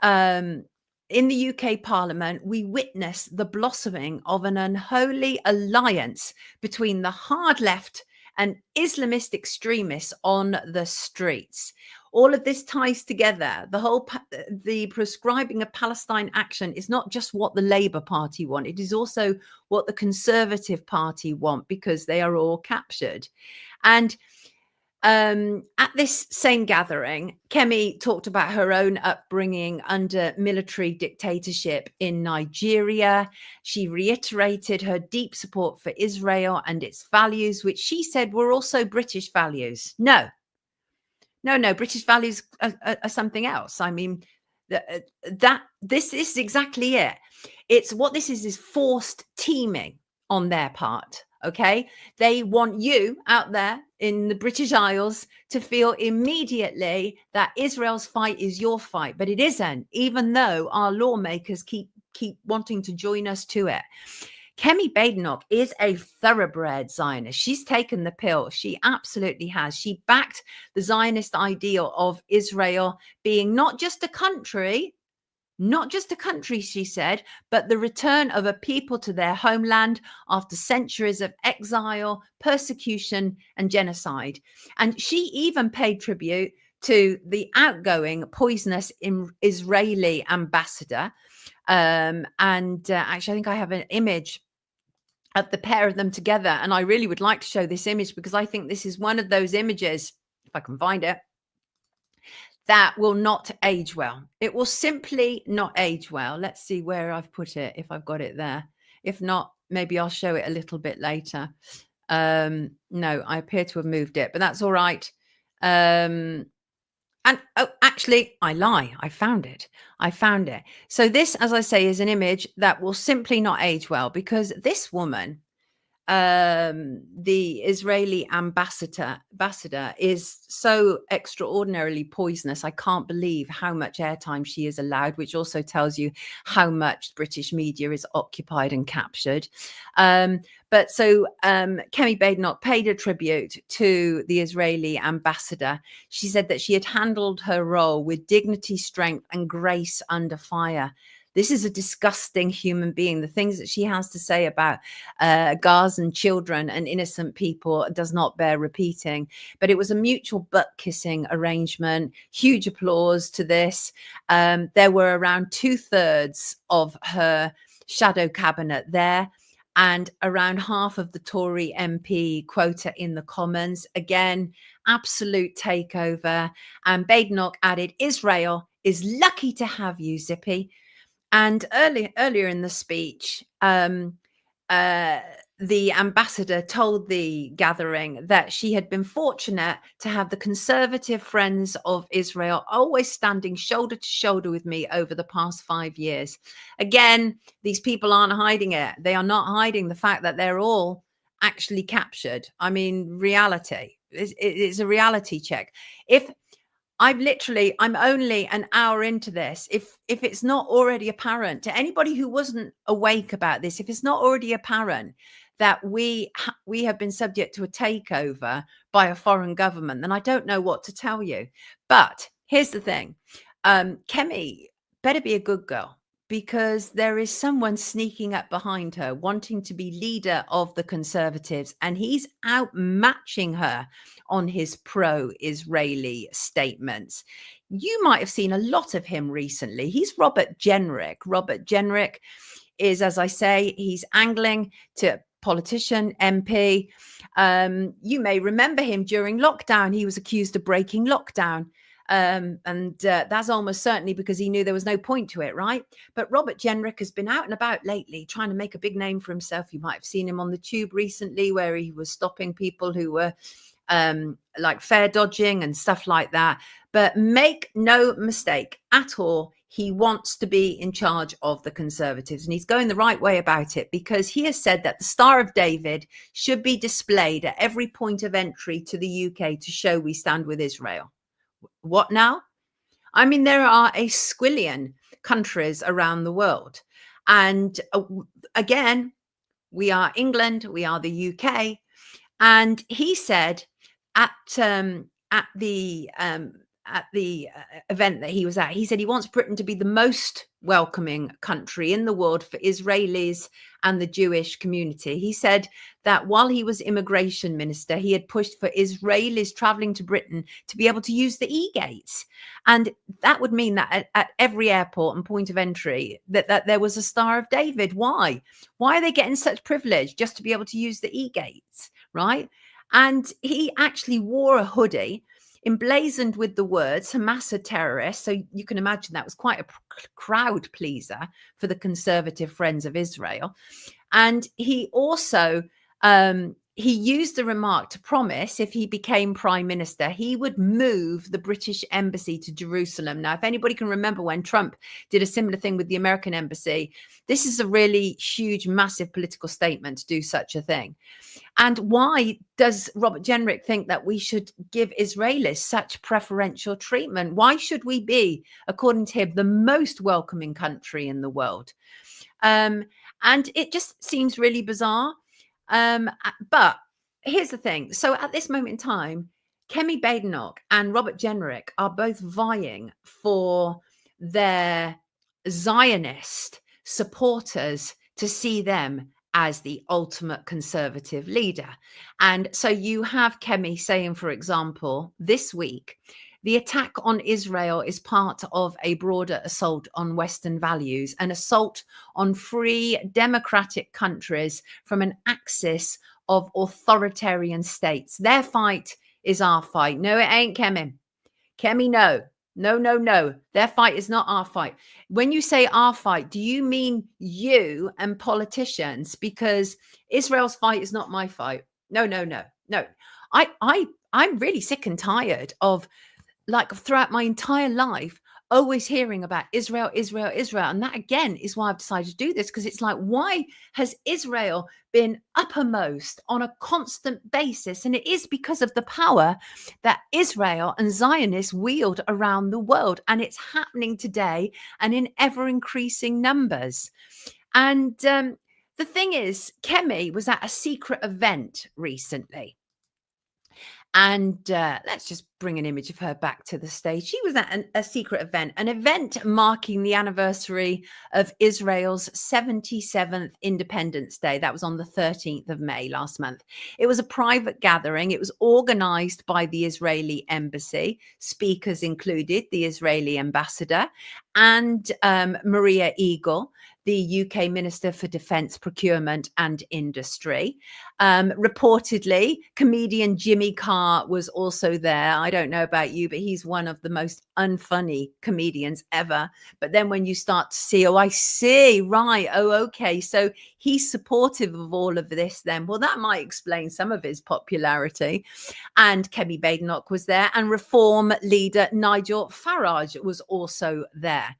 in the UK Parliament, we witness the blossoming of an unholy alliance between the hard left and Islamist extremists on the streets. All of this ties together. The prescribing of Palestine action is not just what the Labour Party want. It is also what the Conservative Party want, because they are all captured. And at this same gathering, Kemi talked about her own upbringing under military dictatorship in Nigeria. She reiterated her deep support for Israel and its values, which she said were also British values. No, British values are something else. I mean, this is exactly it. It's what this is forced teaming on their part. Okay, they want you out there in the British Isles to feel immediately that Israel's fight is your fight, but it isn't, even though our lawmakers keep wanting to join us to it. Kemi Badenoch is a thoroughbred Zionist. She's taken the pill. She absolutely has. She backed the Zionist ideal of Israel being not just a country, she said, but the return of a people to their homeland after centuries of exile, persecution, and genocide. And she even paid tribute to the outgoing poisonous Israeli ambassador. Actually, I think I have an image of the pair of them together. And I really would like to show this image, because I think this is one of those images, if I can find it, that will not age well. It will simply not age well. Let's see where I've put it, if I've got it there. If not, maybe I'll show it a little bit later. No, I appear to have moved it, but that's all right. And actually, I lie. I found it. So this, as I say, is an image that will simply not age well, because this woman, the Israeli ambassador is so extraordinarily poisonous. I can't believe how much airtime she is allowed, which also tells you how much British media is occupied and captured. But so Kemi Badenoch paid a tribute to the Israeli ambassador. She said that she had handled her role with dignity, strength, and grace under fire. This is a disgusting human being. The things that she has to say about Gazan children and innocent people does not bear repeating. But it was a mutual butt-kissing arrangement. Huge applause to this. There were around 2/3 of her shadow cabinet there. and around half of the Tory MP quota in the Commons. Again, absolute takeover. And Badenoch added, Israel is lucky to have you, Zippy. And earlier in the speech, the ambassador told the gathering that she had been fortunate to have the conservative friends of Israel always standing shoulder to shoulder with me over the past 5 years. Again, these people aren't hiding it. They are not hiding the fact that they're all actually captured. I mean, reality. It's a reality check. If I'm only an hour into this. If it's not already apparent to anybody who wasn't awake about this, if it's not already apparent that we have been subject to a takeover by a foreign government, then I don't know what to tell you. But here's the thing. Kemi better be a good girl, because there is someone sneaking up behind her wanting to be leader of the Conservatives, and he's outmatching her on his pro-Israeli statements. You might have seen a lot of him recently. He's Robert Jenrick. Robert Jenrick is, as I say, he's angling to politician, MP. You may remember him during lockdown. He was accused of breaking lockdown. And that's almost certainly because he knew there was no point to it, right? But Robert Jenrick has been out and about lately trying to make a big name for himself. You might have seen him on the tube recently, where he was stopping people who were like fare dodging and stuff like that. But make no mistake at all, he wants to be in charge of the Conservatives, and he's going the right way about it, because he has said that the Star of David should be displayed at every point of entry to the UK to show we stand with Israel. What now? I mean, there are a squillion countries around the world. And again, we are England, we are the UK. And he said at the event that he was at, he said he wants Britain to be the most welcoming country in the world for Israelis and the Jewish community. He said that while he was immigration minister, he had pushed for Israelis traveling to Britain to be able to use the e-gates. And that would mean that at every airport and point of entry, that there was a Star of David. Why? Why are they getting such privilege just to be able to use the e-gates, right? And he actually wore a hoodie emblazoned with the words Hamas are terrorists. So you can imagine that was quite a crowd pleaser for the conservative friends of Israel. And he also he used the remark to promise if he became prime minister, he would move the British embassy to Jerusalem. Now, if anybody can remember when Trump did a similar thing with the American embassy, this is a really huge, massive political statement to do such a thing. And why does Robert Jenrick think that we should give Israelis such preferential treatment? Why should we be, according to him, the most welcoming country in the world? And it just seems really bizarre. But here's the thing. So at this moment in time, Kemi Badenoch and Robert Jenrick are both vying for their Zionist supporters to see them as the ultimate conservative leader. And so you have Kemi saying, for example, this week, the attack on Israel is part of a broader assault on Western values, an assault on free democratic countries from an axis of authoritarian states. Their fight is our fight. No, it ain't Kemi. Kemi, no. No. Their fight is not our fight. When you say our fight, do you mean you and politicians? Because Israel's fight is not my fight. No. I'm really sick and tired of, like, throughout my entire life, always hearing about Israel. And that, again, is why I've decided to do this, because it's like, why has Israel been uppermost on a constant basis? And it is because of the power that Israel and Zionists wield around the world. And it's happening today and in ever increasing numbers. And the thing is, Kemi was at a secret event recently. And let's just bring an image of her back to the stage. She was at a secret event, an event marking the anniversary of Israel's 77th Independence Day. That was on the 13th of May last month. It was a private gathering. It was organized by the Israeli embassy. Speakers included the Israeli ambassador and Maria Eagle, the UK Minister for Defence, Procurement and Industry. Reportedly, comedian Jimmy Carr was also there. I don't know about you, but he's one of the most unfunny comedians ever. But then when you start to see, oh, I see, right, oh, okay, so he's supportive of all of this then. Well, that might explain some of his popularity. And Kemi Badenoch was there, and Reform leader Nigel Farage was also there.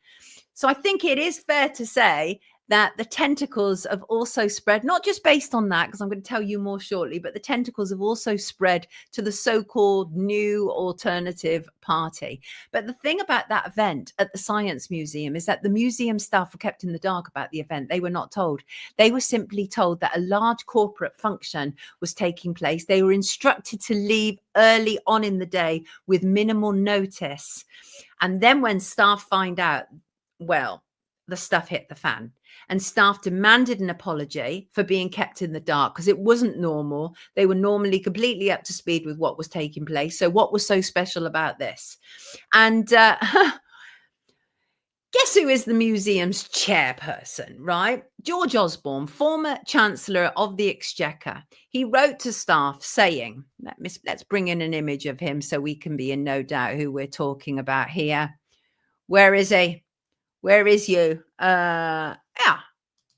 So I think it is fair to say that the tentacles have also spread, not just based on that, because I'm going to tell you more shortly, but the tentacles have also spread to the so-called new alternative party. But the thing about that event at the Science Museum is that the museum staff were kept in the dark about the event. They were not told. They were simply told that a large corporate function was taking place. They were instructed to leave early on in the day with minimal notice. And then when staff find out, well, the stuff hit the fan, and staff demanded an apology for being kept in the dark because it wasn't normal. They were normally completely up to speed with what was taking place. So what was so special about this? And guess who is the museum's chairperson, right? George Osborne, former Chancellor of the Exchequer. He wrote to staff saying, let's bring in an image of him so we can be in no doubt who we're talking about here. Where is he? Where is you? Yeah,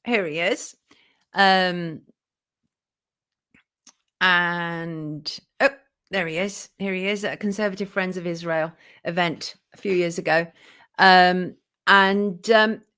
here he is. And oh, there he is. Here he is at a Conservative Friends of Israel event a few years ago.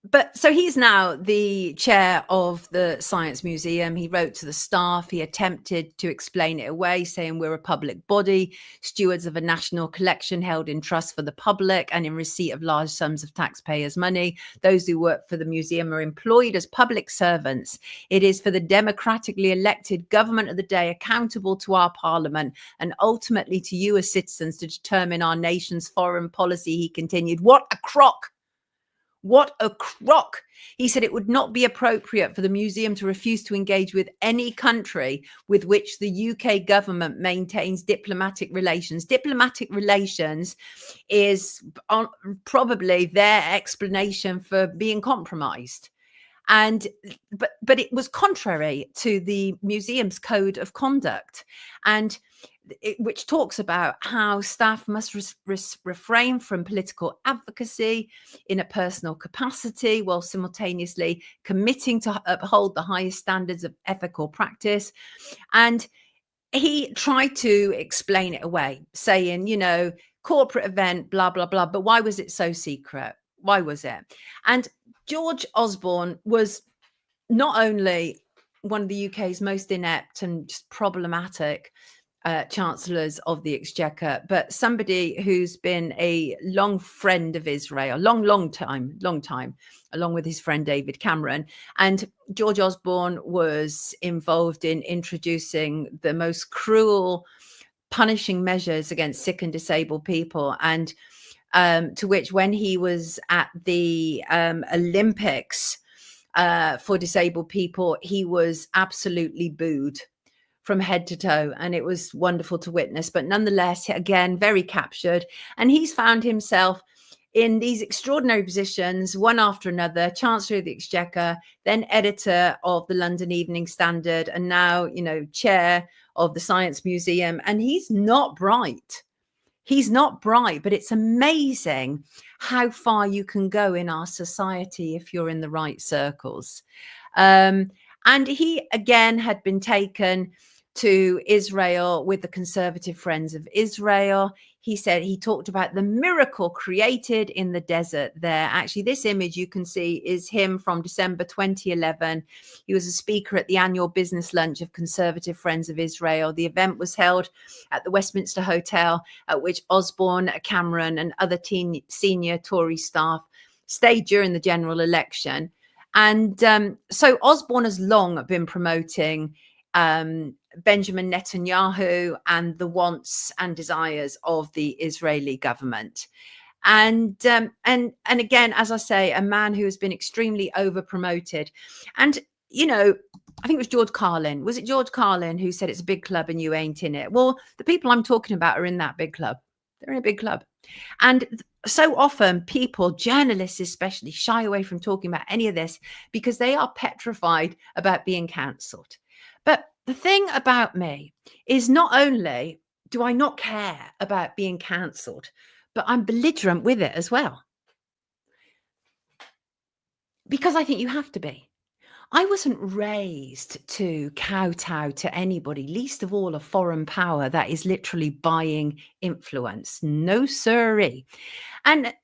But so he's now the chair of the Science Museum. He wrote to the staff. He attempted to explain it away, saying we're a public body, stewards of a national collection held in trust for the public and in receipt of large sums of taxpayers' money. Those who work for the museum are employed as public servants. It is for the democratically elected government of the day, accountable to our parliament and ultimately to you as citizens, to determine our nation's foreign policy, he continued. What a crock! What a crock. He said it would not be appropriate for the museum to refuse to engage with any country with which the UK government maintains diplomatic relations. Diplomatic relations is probably their explanation for being compromised. But it was contrary to the museum's code of conduct, which talks about how staff must refrain from political advocacy in a personal capacity while simultaneously committing to uphold the highest standards of ethical practice. And he tried to explain it away, saying, corporate event, blah, blah, blah. But why was it so secret? Why was it? And George Osborne was not only one of the UK's most inept and just problematic chancellors of the Exchequer, but somebody who's been a long friend of Israel, long time, along with his friend David Cameron. And George Osborne was involved in introducing the most cruel, punishing measures against sick and disabled people. And to which, when he was at the Olympics for disabled people, he was absolutely booed from head to toe, and it was wonderful to witness. But nonetheless, again, very captured, and he's found himself in these extraordinary positions, one after another: Chancellor of the Exchequer, then editor of the London Evening Standard, and now, chair of the Science Museum. And he's not bright. He's not bright, but it's amazing how far you can go in our society if you're in the right circles. And he, again, had been taken to Israel with the Conservative Friends of Israel. He said he talked about the miracle created in the desert there. Actually, this image you can see is him from December 2011. He was a speaker at the annual business lunch of Conservative Friends of Israel. The event was held at the Westminster Hotel, at which Osborne, Cameron and other senior Tory staff stayed during the general election. And so Osborne has long been promoting Benjamin Netanyahu and the wants and desires of the Israeli government. And again, as I say, a man who has been extremely over promoted. And, you know, I think it was George Carlin. Was it George Carlin who said it's a big club and you ain't in it? Well, the people I'm talking about are in that big club. They're in a big club. And so often people, journalists especially, shy away from talking about any of this because they are petrified about being cancelled. But the thing about me is not only do I not care about being cancelled, but I'm belligerent with it as well. Because I think you have to be. I wasn't raised to kowtow to anybody, least of all a foreign power that is literally buying influence. No sirree. And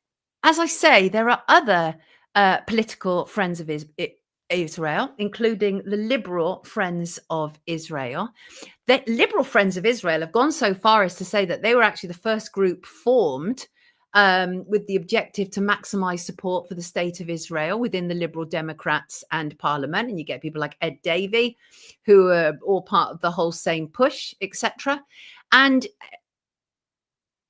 as I say, there are other political friends of Israel, including the liberal Friends of Israel. The liberal Friends of Israel have gone so far as to say that they were actually the first group formed with the objective to maximize support for the state of Israel within the Liberal Democrats and Parliament. And you get people like Ed Davey, who are all part of the whole same push, etc. And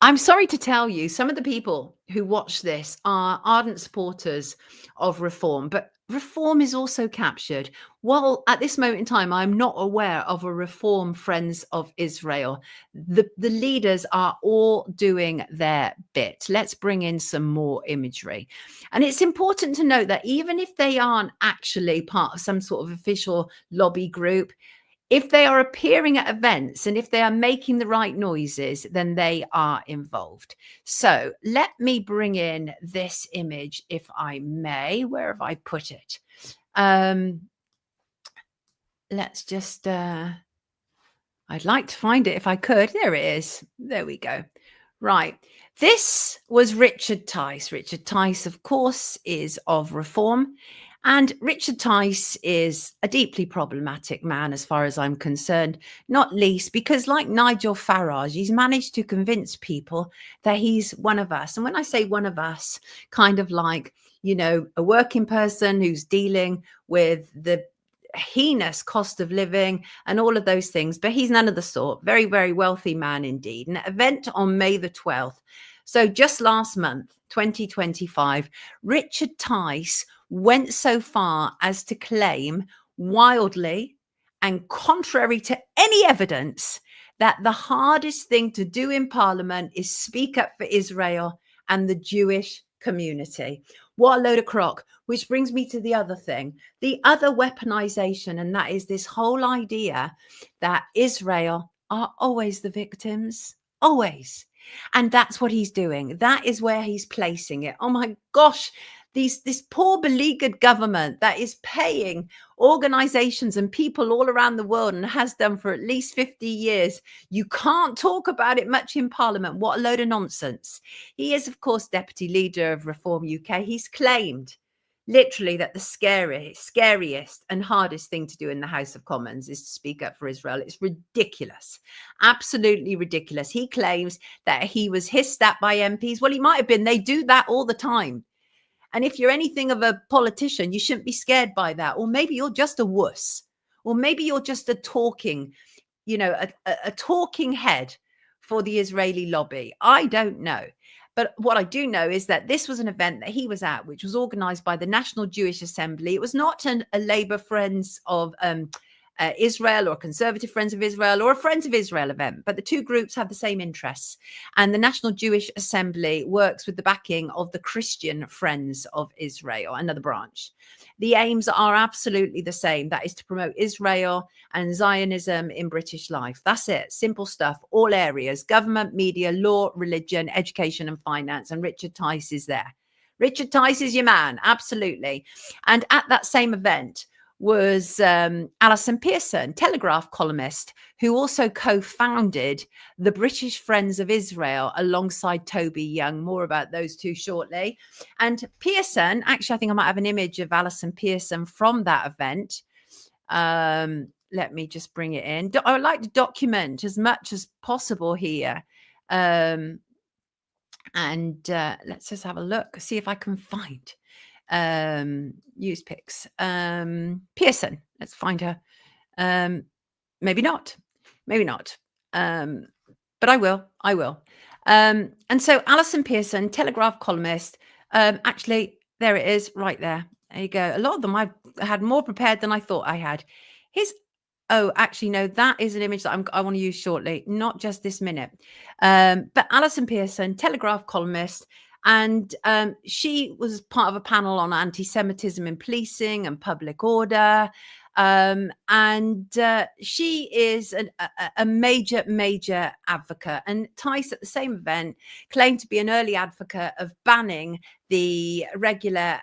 I'm sorry to tell you, some of the people who watch this are ardent supporters of reform, but reform is also captured. Well, at this moment in time, I'm not aware of a reform Friends of Israel. The leaders are all doing their bit. Let's bring in some more imagery. And it's important to note that even if they aren't actually part of some sort of official lobby group, if they are appearing at events and if they are making the right noises, then they are involved. So let me bring in this image, if I may. Where have I put it? Let's just, I'd like to find it if I could. There it is. There we go. Right. This was Richard Tice. Richard Tice, of course, is of Reform. And Richard Tice is a deeply problematic man as far as I'm concerned, not least because, like Nigel Farage, he's managed to convince people that he's one of us. And when I say one of us, kind of like, you know, a working person who's dealing with the heinous cost of living and all of those things, but he's none of the sort. Very, very wealthy man indeed. An event on May the 12th. So just last month, 2025, Richard Tice went so far as to claim wildly and contrary to any evidence that the hardest thing to do in Parliament is speak up for Israel and the Jewish community. What a load of crock, which brings me to the other thing, the other weaponization, and that is this whole idea that Israel are always the victims, always. And that's what he's doing. That is where he's placing it. Oh my gosh, this poor beleaguered government that is paying organizations and people all around the world and has done for at least 50 years. You can't talk about it much in Parliament. What a load of nonsense. He is, of course, deputy leader of Reform UK. He's claimed literally that the scariest and hardest thing to do in the House of Commons is to speak up for Israel. It's ridiculous, absolutely ridiculous. He claims that he was hissed at by MPs. Well, he might have been. They do that all the time. And if you're anything of a politician, you shouldn't be scared by that. Or maybe you're just a wuss. Or maybe you're just a talking, you know, a talking head for the Israeli lobby. I don't know. But what I do know is that this was an event that he was at, which was organized by the National Jewish Assembly. It was not a Labour Friends of Israel or Conservative Friends of Israel or a Friends of Israel event, but the two groups have the same interests. And the National Jewish Assembly works with the backing of the Christian Friends of Israel, another branch. The aims are absolutely the same. That is to promote Israel and Zionism in British life. That's it. Simple stuff. All areas: government, media, law, religion, education and finance. And Richard Tice is there. Richard Tice is your man. Absolutely. And at that same event was Alison Pearson, Telegraph columnist, who also co-founded the British Friends of Israel alongside Toby Young. More about those two shortly. And Pearson, actually, I think I might have an image of Alison Pearson from that event. Let me just bring it in. I would like to document as much as possible here. And let's just have a look, see if I can find use pics. Pearson, let's find her. maybe not, maybe not. But I will. And so Alison Pearson, Telegraph columnist, actually, there it is right there. There you go. A lot of them I had more prepared than I thought I had. Here's, oh, actually, no, that is an image that I want to use shortly, not just this minute. But Alison Pearson, Telegraph columnist, and she was part of a panel on anti-Semitism in policing and public order. And she is a major advocate. And Tice at the same event claimed to be an early advocate of banning the regular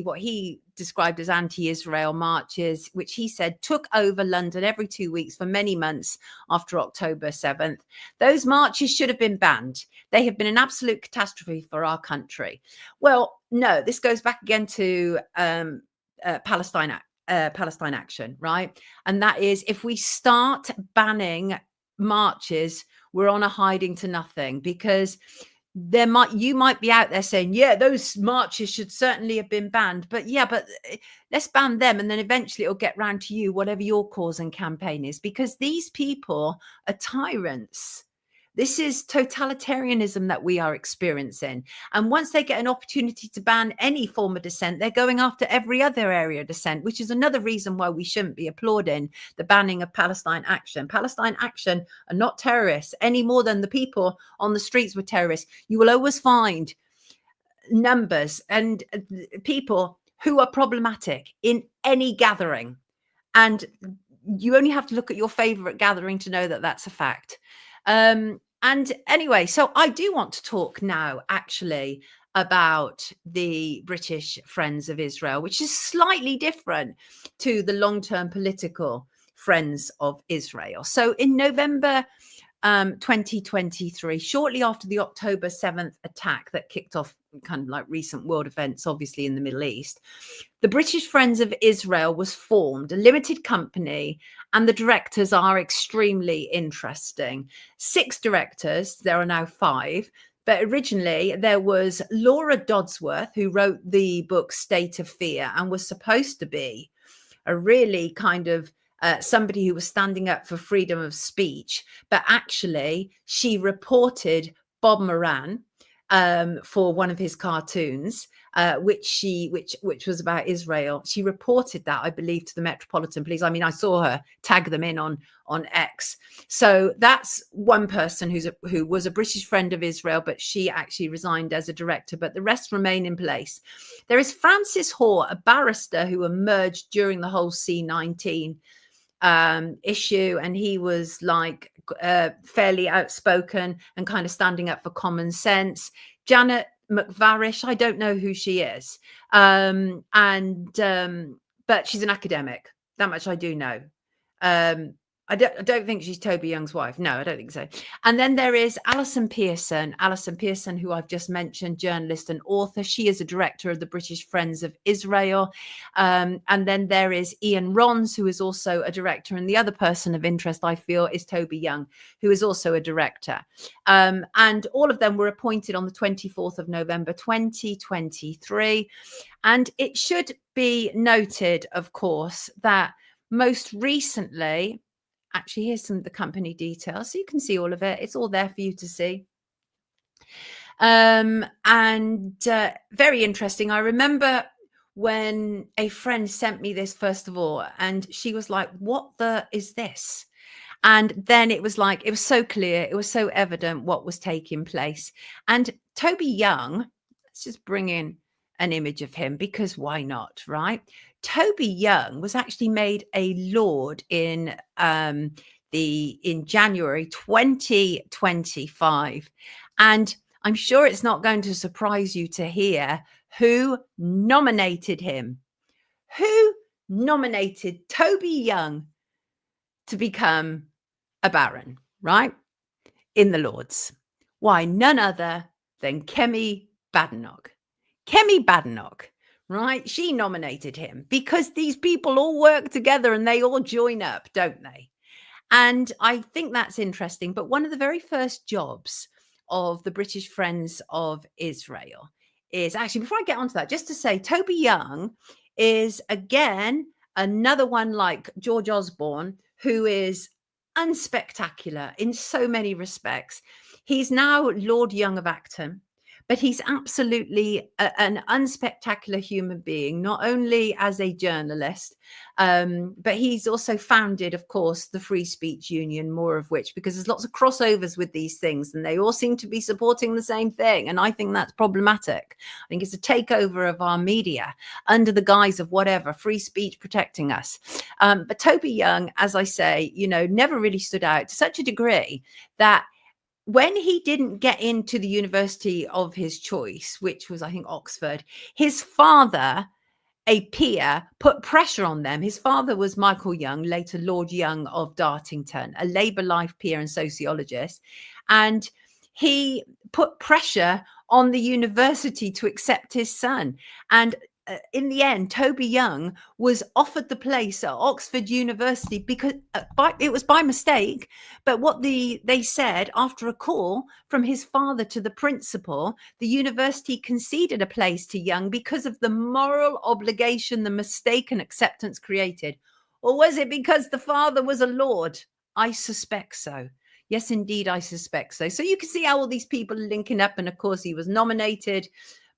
what he described as anti-Israel marches, which he said took over London every 2 weeks for many months after October 7th. Those marches should have been banned. They have been an absolute catastrophe for our country. Well, no, this goes back again to Palestine Action, right? And that is, if we start banning marches, we're on a hiding to nothing, because you might be out there saying, yeah, those marches should certainly have been banned, but let's ban them, and then eventually it'll get round to you, whatever your cause and campaign is, because these people are tyrants. This is totalitarianism that we are experiencing. And once they get an opportunity to ban any form of dissent, they're going after every other area of dissent, which is another reason why we shouldn't be applauding the banning of Palestine Action. Palestine Action are not terrorists any more than the people on the streets were terrorists. You will always find numbers and people who are problematic in any gathering. And you only have to look at your favorite gathering to know that that's a fact. And anyway, so I do want to talk now actually about the British Friends of Israel, which is slightly different to the long-term political Friends of Israel. So in November 2023, shortly after the October 7th attack that kicked off kind of like recent world events, obviously in the Middle East, the British Friends of Israel was formed, a limited company, and the directors are extremely interesting. 6 directors, there are now 5. But originally there was Laura Dodsworth, who wrote the book State of Fear and was supposed to be a really kind of somebody who was standing up for freedom of speech. But actually she reported Bob Moran for one of his cartoons, which was about Israel. She reported that, I believe, to the Metropolitan Police. I mean, I saw her tag them in on X. So that's one person who was a British Friend of Israel, but she actually resigned as a director, but the rest remain in place. There is Francis Hoare, a barrister who emerged during the whole C-19 issue, and he was like fairly outspoken and kind of standing up for common sense. Janet McVarish, I don't know who she is, but she's an academic. That much I do know. I don't think she's Toby Young's wife. No, I don't think so. And then there is Alison Pearson, who I've just mentioned, journalist and author. She is a director of the British Friends of Israel. And then there is Ian Rons, who is also a director. And the other person of interest, I feel, is Toby Young, who is also a director. And all of them were appointed on the 24th of November, 2023. And it should be noted, of course, that most recently, actually, here's some of the company details, so you can see all of it. It's all there for you to see. And very interesting. I remember when a friend sent me this, first of all, and she was like, what is this? And then it was like, it was so clear, it was so evident what was taking place. And Toby Young, let's just bring in an image of him, because why not, right? Toby Young was actually made a lord in January 2025, and I'm sure it's not going to surprise you to hear who nominated him. Who nominated Toby Young to become a baron, right? In the Lords. Why, none other than Kemi Badenoch. Kemi Badenoch, right? She nominated him because these people all work together and they all join up, don't they? And I think that's interesting. But one of the very first jobs of the British Friends of Israel is actually, before I get onto that, just to say Toby Young is, again, another one like George Osborne, who is unspectacular in so many respects. He's now Lord Young of Acton, but he's absolutely an unspectacular human being, not only as a journalist, but he's also founded, of course, the Free Speech Union, more of which, because there's lots of crossovers with these things and they all seem to be supporting the same thing. And I think that's problematic. I think it's a takeover of our media under the guise of whatever, free speech protecting us. But Toby Young, as I say, never really stood out to such a degree that when he didn't get into the university of his choice, which was, I think, Oxford, his father, a peer, put pressure on them. His father was Michael Young, later Lord Young of Dartington, a Labour life peer and sociologist. And he put pressure on the university to accept his son. And in the end, Toby Young was offered the place at Oxford University because it was by mistake. But what they said, after a call from his father to the principal, the university conceded a place to Young because of the moral obligation the mistaken acceptance created. Or was it because the father was a lord? I suspect so. Yes, indeed, I suspect so. So you can see how all these people are linking up. And of course, he was nominated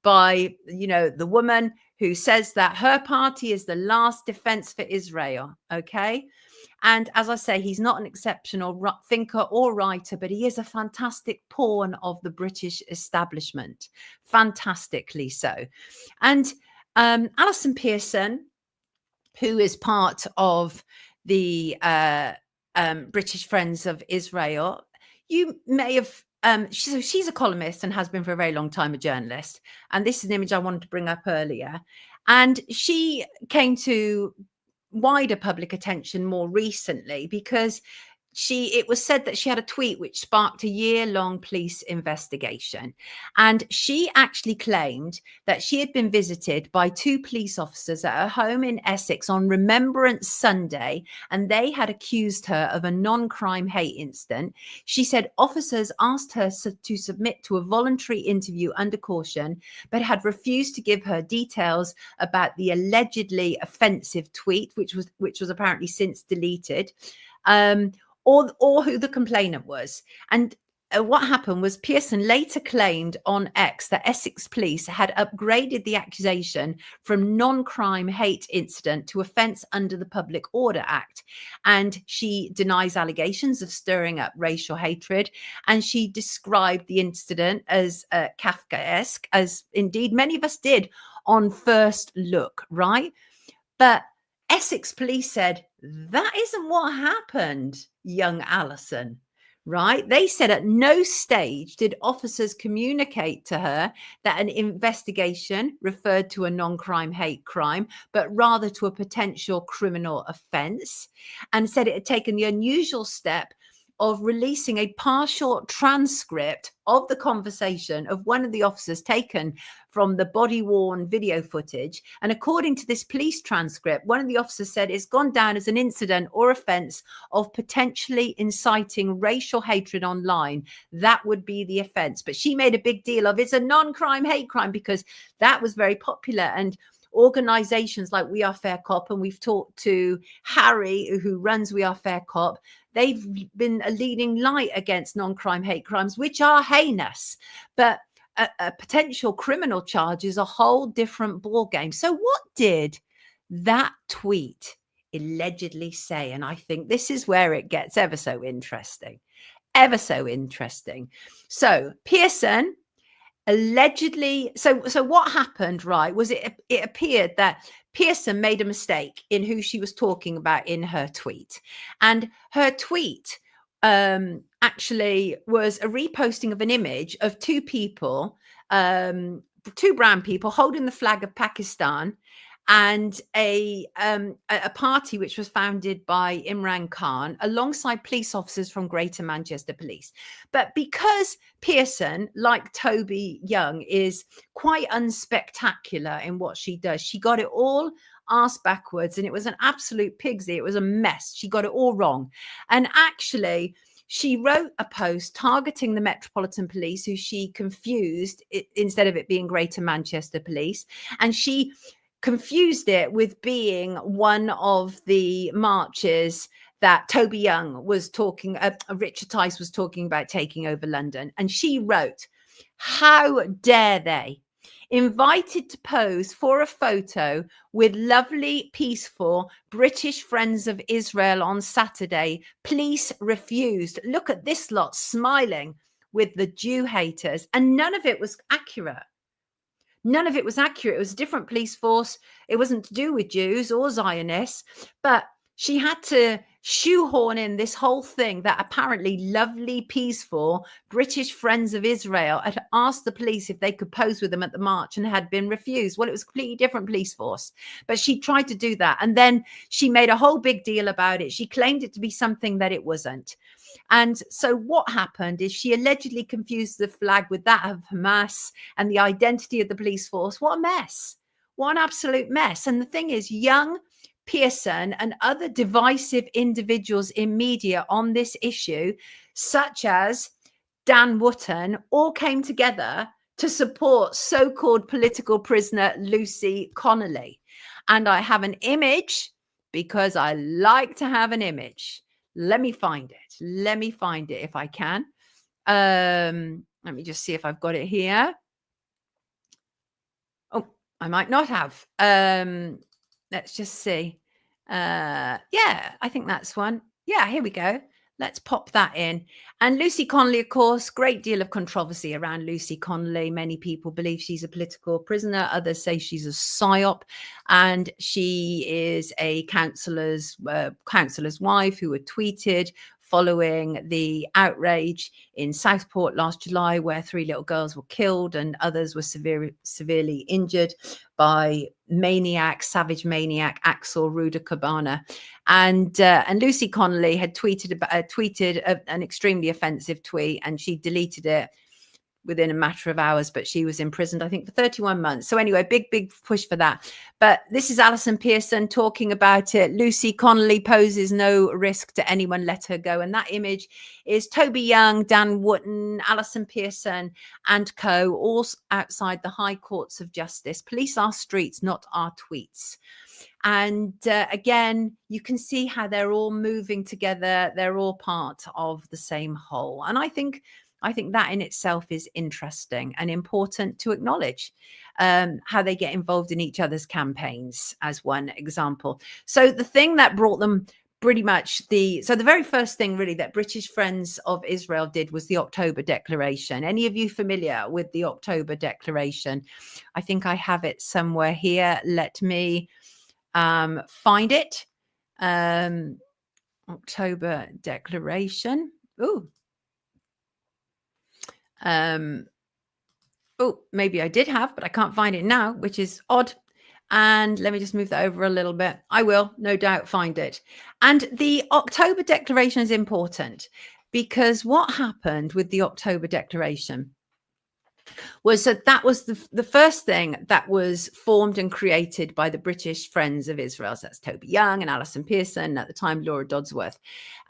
by, the woman who says that her party is the last defense for Israel. Okay. And as I say, he's not an exceptional thinker or writer, but he is a fantastic pawn of the British establishment. Fantastically so. And Alison Pearson, who is part of the British Friends of Israel, you may have she's a columnist and has been for a very long time a journalist. And this is an image I wanted to bring up earlier. And she came to wider public attention more recently because it was said that she had a tweet which sparked a year-long police investigation. And she actually claimed that she had been visited by 2 police officers at her home in Essex on Remembrance Sunday, and they had accused her of a non-crime hate incident. She said officers asked her to submit to a voluntary interview under caution, but had refused to give her details about the allegedly offensive tweet, which was apparently since deleted. Or who the complainant was. And what happened was Pearson later claimed on X that Essex police had upgraded the accusation from non-crime hate incident to offence under the Public Order Act. And she denies allegations of stirring up racial hatred. And she described the incident as Kafkaesque, as indeed many of us did on first look, right? But Essex police said, that isn't what happened, young Alison, right? They said at no stage did officers communicate to her that an investigation referred to a non-crime hate crime, but rather to a potential criminal offence, and said it had taken the unusual step of releasing a partial transcript of the conversation of one of the officers taken from the body-worn video footage. And according to this police transcript, one of the officers said it's gone down as an incident or offence of potentially inciting racial hatred online. That would be the offence. But she made a big deal of it's a non-crime hate crime because that was very popular. And organizations like We Are Fair Cop, and we've talked to Harry, who runs We Are Fair Cop, they've been a leading light against non-crime hate crimes, which are heinous. But a potential criminal charge is a whole different ballgame. So what did that tweet allegedly say? And I think this is where it gets ever so interesting. Ever so interesting. So Pearson allegedly, so what happened, right, was it appeared that Pearson made a mistake in who she was talking about in her tweet. And her tweet actually was a reposting of an image of 2 people, 2 brown people holding the flag of Pakistan, and a party which was founded by Imran Khan alongside police officers from Greater Manchester Police. But because Pearson, like Toby Young, is quite unspectacular in what she does, she got it all ass backwards, and it was an absolute pigsy. It was a mess. She got it all wrong. And actually, she wrote a post targeting the Metropolitan Police, who she confused instead of it being Greater Manchester Police. And she confused it with being one of the marches that Toby Young was talking, Richard Tice was talking about taking over London. And she wrote, "How dare they? Invited to pose for a photo with lovely, peaceful British Friends of Israel on Saturday. Police refused. Look at this lot smiling with the Jew haters." And none of it was accurate. None of it was accurate. It was a different police force. It wasn't to do with Jews or Zionists, but she had to shoehorn in this whole thing that apparently lovely, peaceful British Friends of Israel had asked the police if they could pose with them at the march and had been refused. Well, it was a completely different police force, but she tried to do that. And then she made a whole big deal about it. She claimed it to be something that it wasn't. And so what happened is she allegedly confused the flag with that of Hamas and the identity of the police force. What a mess. What an absolute mess. And the thing is, Young, Pearson and other divisive individuals in media on this issue, such as Dan Wootton, all came together to support so-called political prisoner Lucy Connolly. And I have an image because I like to have an image. Let me find it. Let me find it if I can. Let me just see if I've got it here. Oh, I might not have. Let's just see. Yeah, I think that's one. Yeah, here we go. Let's pop that in. And Lucy Connolly, of course, great deal of controversy around Lucy Connolly. Many people believe she's a political prisoner. Others say she's a psyop. And she is a councillor's wife who had tweeted following the outrage in Southport last July, where 3 little girls were killed and others were severely injured by savage maniac Axel Ruder-Cabana. And Lucy Connolly had tweeted an extremely offensive tweet, and she deleted it within a matter of hours, but she was imprisoned, I think, for 31 months. So anyway, big push for that. But this is Alison Pearson talking about it. Lucy Connolly poses no risk to anyone, let her go. And that image is Toby Young, Dan Wootton, Alison Pearson and co, all outside the High Courts of Justice. Police our streets, not our tweets. And again, you can see how they're all moving together. They're all part of the same whole. And I think that in itself is interesting and important to acknowledge, how they get involved in each other's campaigns, as one example. So the thing that brought them pretty much the very first thing really that British Friends of Israel did was the October Declaration. Any of you familiar with the October Declaration? I think I have it somewhere here. Let me find it. October Declaration. Maybe I did have, but I can't find it now, which is odd. And let me just move that over a little bit. I will no doubt find it. And the October Declaration is important because what happened with the October Declaration was that was the first thing that was formed and created by the British Friends of Israel. So that's Toby Young and Alison Pearson, at the time Laura Dodsworth,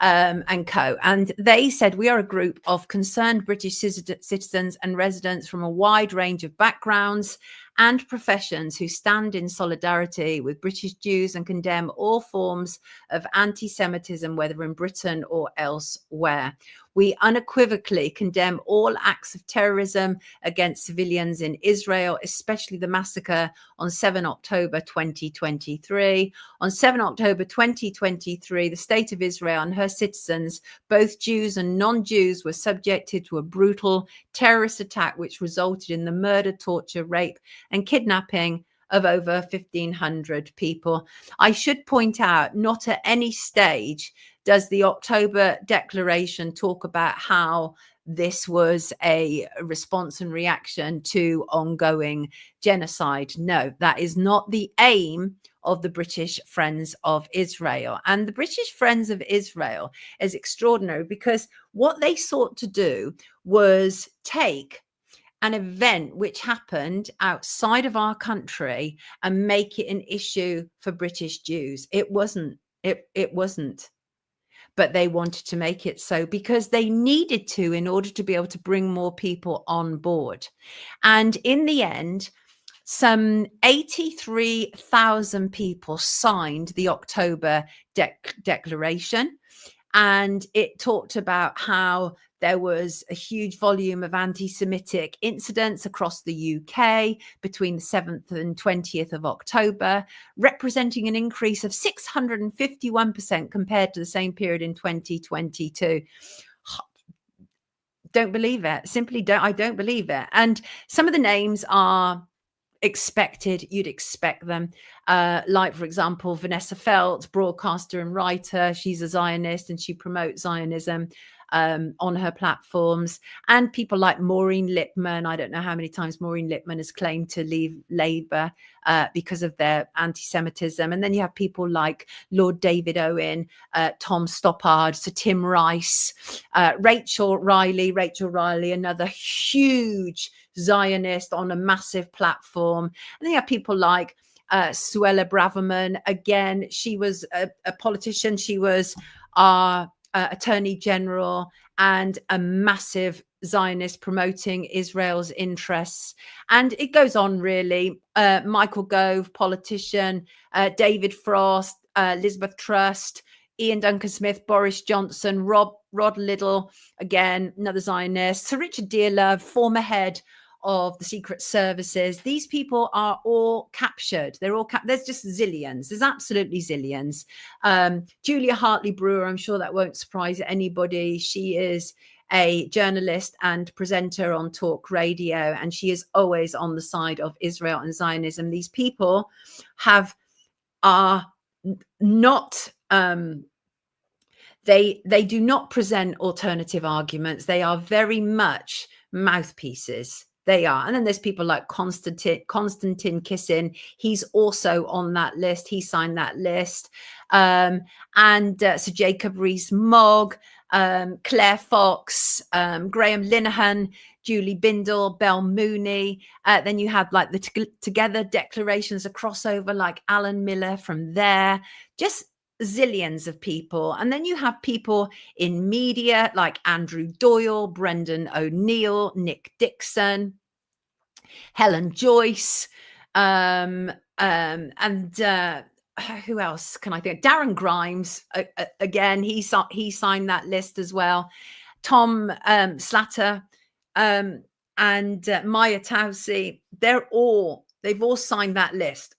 and co. And they said, we are a group of concerned British citizens and residents from a wide range of backgrounds and professions who stand in solidarity with British Jews and condemn all forms of anti-Semitism, whether in Britain or elsewhere. We unequivocally condemn all acts of terrorism against civilians in Israel, especially the massacre on 7 October 2023. On 7 October 2023, the State of Israel and her citizens, both Jews and non-Jews, were subjected to a brutal terrorist attack which resulted in the murder, torture, rape, and kidnapping of over 1,500 people. I should point out, not at any stage does the October Declaration talk about how this was a response and reaction to ongoing genocide. No, that is not the aim of the British Friends of Israel. And the British Friends of Israel is extraordinary because what they sought to do was take an event which happened outside of our country and make it an issue for British Jews. It wasn't. But they wanted to make it so because they needed to in order to be able to bring more people on board. And in the end, some 83,000 people signed the October Declaration, and it talked about how there was a huge volume of anti-Semitic incidents across the UK between the 7th and 20th of October, representing an increase of 651% compared to the same period in 2022. Don't believe it. Simply don't. I don't believe it. And some of the names are expected. You'd expect them. Like, for example, Vanessa Feltz, broadcaster and writer. She's a Zionist and she promotes Zionism on her platforms. And people like Maureen Lipman. I don't know how many times Maureen Lipman has claimed to leave Labour because of their anti-Semitism. And then you have people like Lord David Owen, Tom Stoppard, Sir Tim Rice, Rachel Riley, another huge Zionist on a massive platform. And then you have people like Suella Braverman. Again, she was a politician. She was our Attorney General and a massive Zionist promoting Israel's interests. And it goes on, really. Michael Gove, politician, David Frost, Elizabeth Trust, Ian Duncan Smith, Boris Johnson, Rod Liddell, again, another Zionist, Sir Richard Dearlove, former head of the secret services. These people are all captured. They're all there's just zillions. There's absolutely zillions. Julia Hartley Brewer, I'm sure that won't surprise anybody. She is a journalist and presenter on talk radio, and she is always on the side of Israel and Zionism. These people are not they do not present alternative arguments. They are very much mouthpieces. They are. And then there's people like Konstantin Kissin. He's also on that list. He signed that list. And Sir Jacob Rees-Mogg, Claire Fox, Graham Linehan, Julie Bindel, Belle Mooney. Then you have like the Together declarations, a crossover like Alan Miller from there. Just zillions of people. And then you have people in media like Andrew Doyle, Brendan O'Neill, Nick Dixon, Helen Joyce, and who else can I think? Darren Grimes, again, he signed that list as well. Tom Slatter and Maya Towsey, they've all signed that list.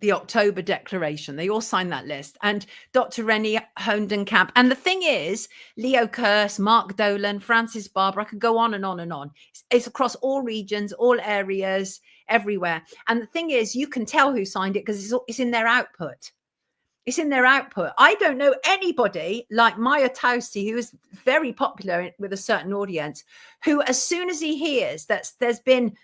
The October Declaration. They all signed that list. And Dr. Rennie Hoendenkamp. And the thing is, Leo Kearse, Mark Dolan, Francis Barber, I could go on and on and on. It's across all regions, all areas, everywhere. And the thing is, you can tell who signed it because it's in their output. It's in their output. I don't know anybody like Maya Towsey, who is very popular with a certain audience, who as soon as he hears that there's been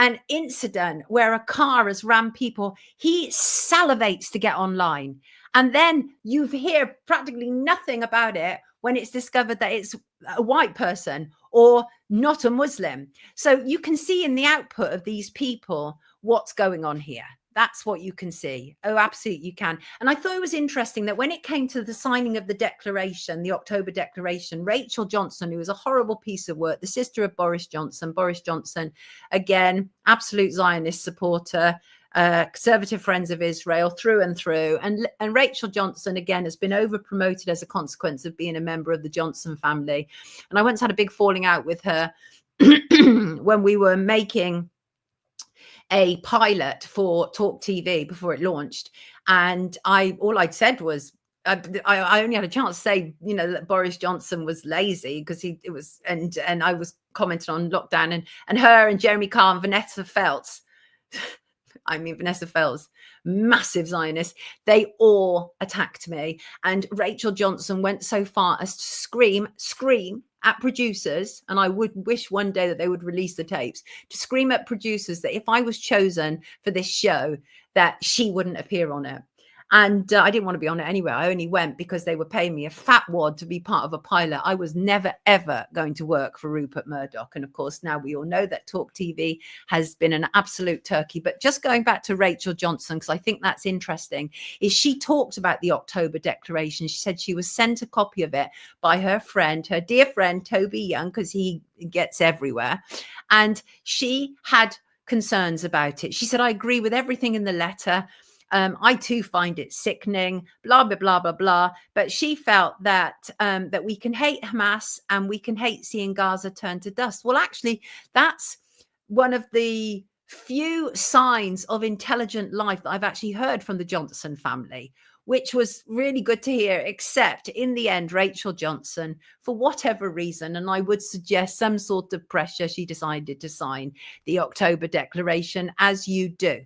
an incident where a car has rammed people, he salivates to get online. And then you hear practically nothing about it when it's discovered that it's a white person or not a Muslim. So you can see in the output of these people what's going on here. That's what you can see. Oh, absolutely, you can. And I thought it was interesting that when it came to the signing of the declaration, the October Declaration, Rachel Johnson, who was a horrible piece of work, the sister of Boris Johnson, again, absolute Zionist supporter, conservative Friends of Israel through and through. And Rachel Johnson, again, has been over promoted as a consequence of being a member of the Johnson family. And I once had a big falling out with her when we were making a pilot for Talk TV before it launched, and all I'd said was I only had a chance to say, that Boris Johnson was lazy because and I was commenting on lockdown and her and Jeremy Carr and Vanessa Feltz. Vanessa Feltz, massive Zionist. They all attacked me, and Rachel Johnson went so far as to scream at producers, and I would wish one day that they would release the tapes, to scream at producers that if I was chosen for this show, that she wouldn't appear on it. And I didn't want to be on it anyway. I only went because they were paying me a fat wad to be part of a pilot. I was never, ever going to work for Rupert Murdoch. And of course, now we all know that Talk TV has been an absolute turkey. But just going back to Rachel Johnson, because I think that's interesting, is she talked about the October Declaration. She said she was sent a copy of it by her dear friend, Toby Young, because he gets everywhere. And she had concerns about it. She said, I agree with everything in the letter. I too find it sickening, blah, blah, blah, blah, blah. But she felt that that we can hate Hamas and we can hate seeing Gaza turn to dust. Well, actually, that's one of the few signs of intelligent life that I've actually heard from the Johnson family, which was really good to hear, except in the end, Rachel Johnson, for whatever reason, and I would suggest some sort of pressure, she decided to sign the October Declaration, as you do.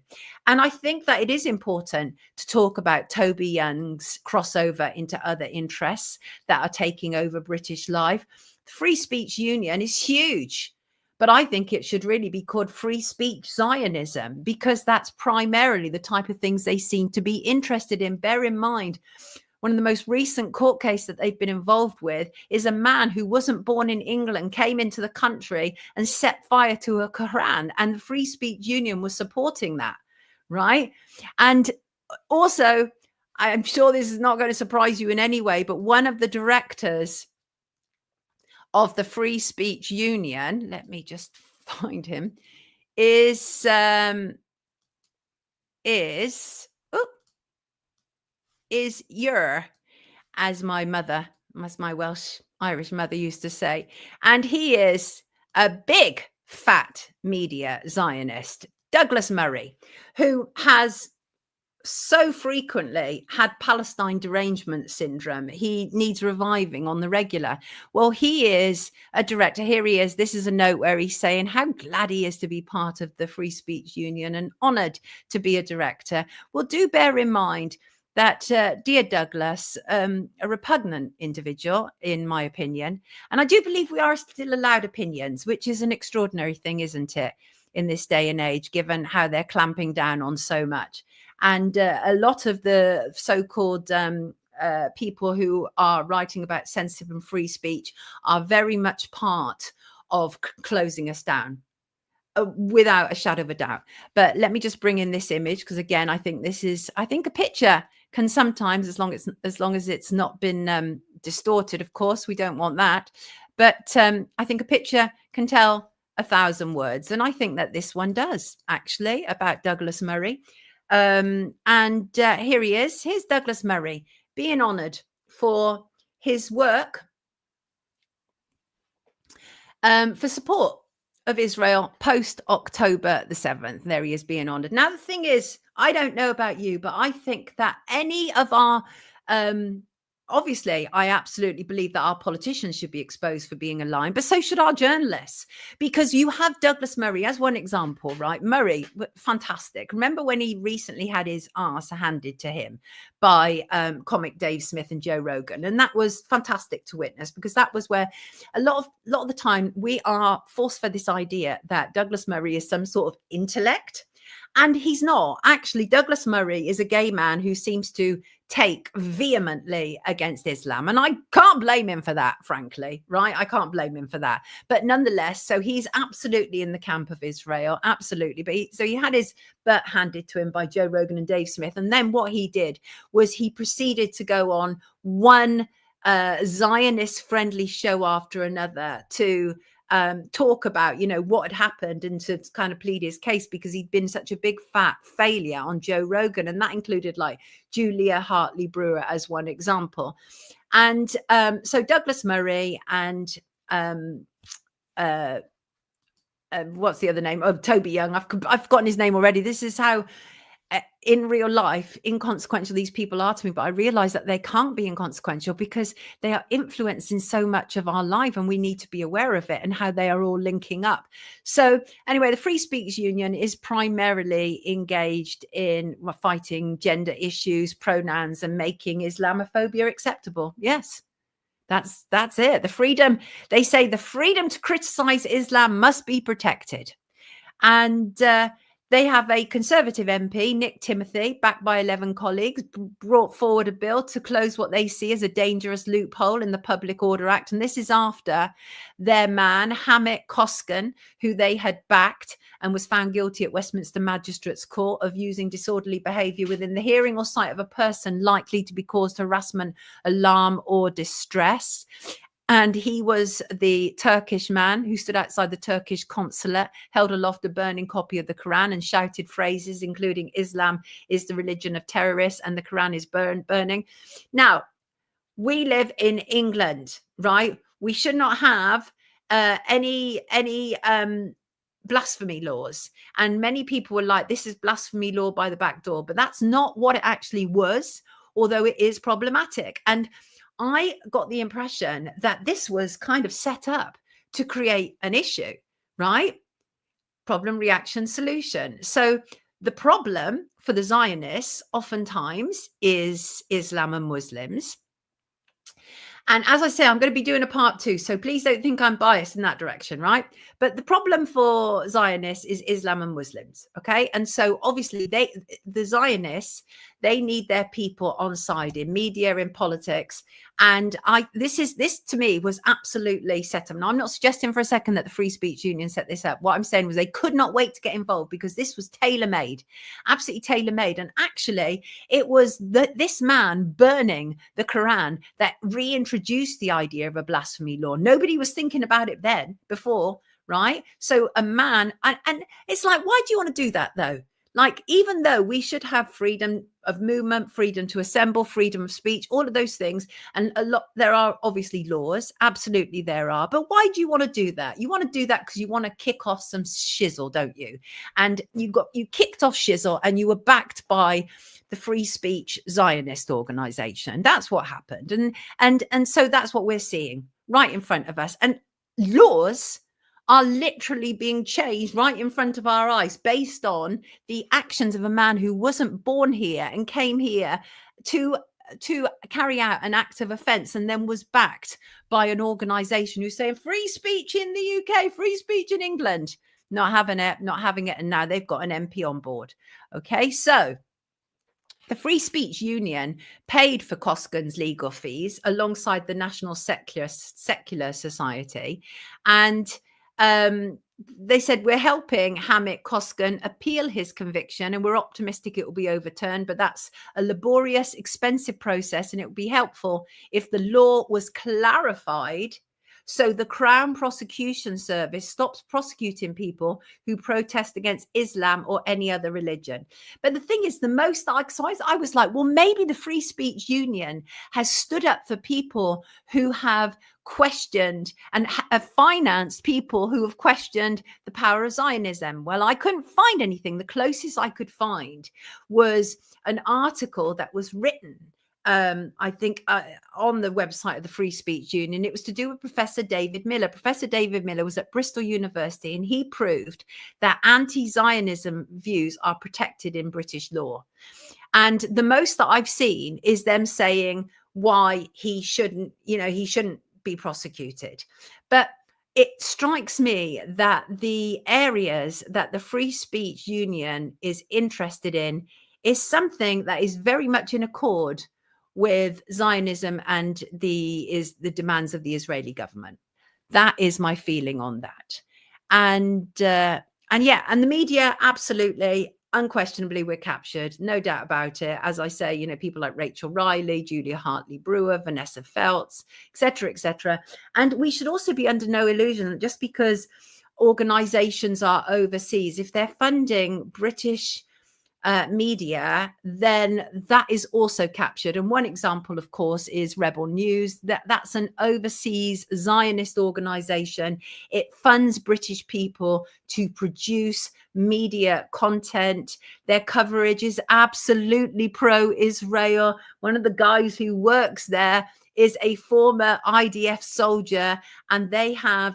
And I think that it is important to talk about Toby Young's crossover into other interests that are taking over British life. The Free Speech Union is huge. But I think it should really be called free speech Zionism, because that's primarily the type of things they seem to be interested in. Bear in mind, one of the most recent court cases that they've been involved with is a man who wasn't born in England, came into the country and set fire to a Quran, and the Free Speech Union was supporting that, right? And also, I'm sure this is not going to surprise you in any way, but one of the directors of the Free Speech Union, let me just find him, is Ur, as my Welsh Irish mother used to say. And he is a big fat media Zionist, Douglas Murray, who has so frequently had Palestine derangement syndrome. He needs reviving on the regular. Well, he is a director. Here he is. This is a note where he's saying how glad he is to be part of the Free Speech Union and honoured to be a director. Well, do bear in mind that dear Douglas, a repugnant individual, in my opinion. And I do believe we are still allowed opinions, which is an extraordinary thing, isn't it, in this day and age, given how they're clamping down on so much. And a lot of the so-called people who are writing about sensitive and free speech are very much part of closing us down, without a shadow of a doubt. But let me just bring in this image, because again, I think a picture can sometimes, as long as it's not been distorted, of course, we don't want that. But I think a picture can tell 1,000 words. And I think that this one does, actually, about Douglas Murray. And here he is. Here's Douglas Murray being honoured for his work for support of Israel post October the 7th. There he is being honoured. Now, the thing is, I don't know about you, but I think that any of our obviously, I absolutely believe that our politicians should be exposed for being aligned, but so should our journalists, because you have Douglas Murray as one example, right? Murray, fantastic. Remember when he recently had his arse handed to him by comic Dave Smith and Joe Rogan? And that was fantastic to witness, because that was where a lot of the time we are forced for this idea that Douglas Murray is some sort of intellect. And he's not. Actually, Douglas Murray is a gay man who seems to take vehemently against Islam. And I can't blame him for that, frankly, right? I can't blame him for that. But nonetheless, so he's absolutely in the camp of Israel, absolutely. But he had his butt handed to him by Joe Rogan and Dave Smith. And then what he did was he proceeded to go on one Zionist-friendly show after another to talk about, what had happened, and to kind of plead his case, because he'd been such a big fat failure on Joe Rogan. And that included like Julia Hartley Brewer as one example. And so Douglas Murray and what's the other name? Oh, Toby Young. I've forgotten his name already. This is how in real life inconsequential these people are to me, but I realize that they can't be inconsequential because they are influencing so much of our life, and we need to be aware of it and how they are all linking up. So anyway, the Free Speech Union is primarily engaged in fighting gender issues, pronouns, and making Islamophobia acceptable. Yes, that's it. The freedom, they say the freedom to criticize Islam must be protected. And they have a Conservative MP, Nick Timothy, backed by 11 colleagues, brought forward a bill to close what they see as a dangerous loophole in the Public Order Act. And this is after their man, Hamit Koskan, who they had backed and was found guilty at Westminster Magistrates Court of using disorderly behaviour within the hearing or sight of a person likely to be caused harassment, alarm or distress. And he was the Turkish man who stood outside the Turkish consulate, held aloft a burning copy of the Quran and shouted phrases including Islam is the religion of terrorists and the Quran is burning. Now, we live in England, right? We should not have any blasphemy laws. And many people were like, this is blasphemy law by the back door. But that's not what it actually was, although it is problematic. And I got the impression that this was kind of set up to create an issue, right? Problem, reaction, solution. So the problem for the Zionists oftentimes is Islam and Muslims. And as I say, I'm going to be doing a part 2. So please don't think I'm biased in that direction, right? But the problem for Zionists is Islam and Muslims. Okay. And so obviously the Zionists, they need their people on side in media, in politics. And this to me was absolutely set up. Now, I'm not suggesting for a second that the Free Speech Union set this up. What I'm saying was they could not wait to get involved because this was tailor-made, absolutely tailor-made. And actually, it was this man burning the Quran that reintroduced the idea of a blasphemy law. Nobody was thinking about it then before, right? So a man, and it's like, why do you want to do that though? Like, even though we should have freedom of movement, freedom to assemble, freedom of speech, all of those things, and there are obviously laws, absolutely there are. But why do you want to do that? You want to do that because you want to kick off some shizzle, don't you? And you kicked off shizzle, and you were backed by the Free Speech Zionist organization. That's what happened, and so that's what we're seeing right in front of us. And laws are literally being changed right in front of our eyes based on the actions of a man who wasn't born here and came here to carry out an act of offense and then was backed by an organization who's saying free speech in the UK, free speech in England. Not having it. And now they've got an MP on board. Okay, so the Free Speech Union paid for Koskin's legal fees alongside the National Secular Society. And they said, we're helping Hamid Koskin appeal his conviction and we're optimistic it will be overturned, but that's a laborious, expensive process, and it would be helpful if the law was clarified so the Crown Prosecution Service stops prosecuting people who protest against Islam or any other religion. But the thing is, I was like, well, maybe the Free Speech Union has stood up for people who have questioned and have financed people who have questioned the power of Zionism. Well, I couldn't find anything. The closest I could find was an article that was written I think on the website of the Free Speech Union. It was to do with Professor David Miller. Professor David Miller was at Bristol University, and he proved that anti-Zionism views are protected in British law. And the most that I've seen is them saying why he shouldn't be prosecuted. But it strikes me that the areas that the Free Speech Union is interested in is something that is very much in accord with Zionism and the demands of the Israeli government. That is my feeling on that. And the media, absolutely, unquestionably, we're captured, no doubt about it. As I say, people like Rachel Riley, Julia Hartley-Brewer, Vanessa Feltz, etc. And we should also be under no illusion that just because organizations are overseas, if they're funding British media, then that is also captured. And one example, of course, is Rebel News. That's an overseas Zionist organization. It funds British people to produce media content. Their coverage is absolutely pro-Israel. One of the guys who works there is a former IDF soldier, and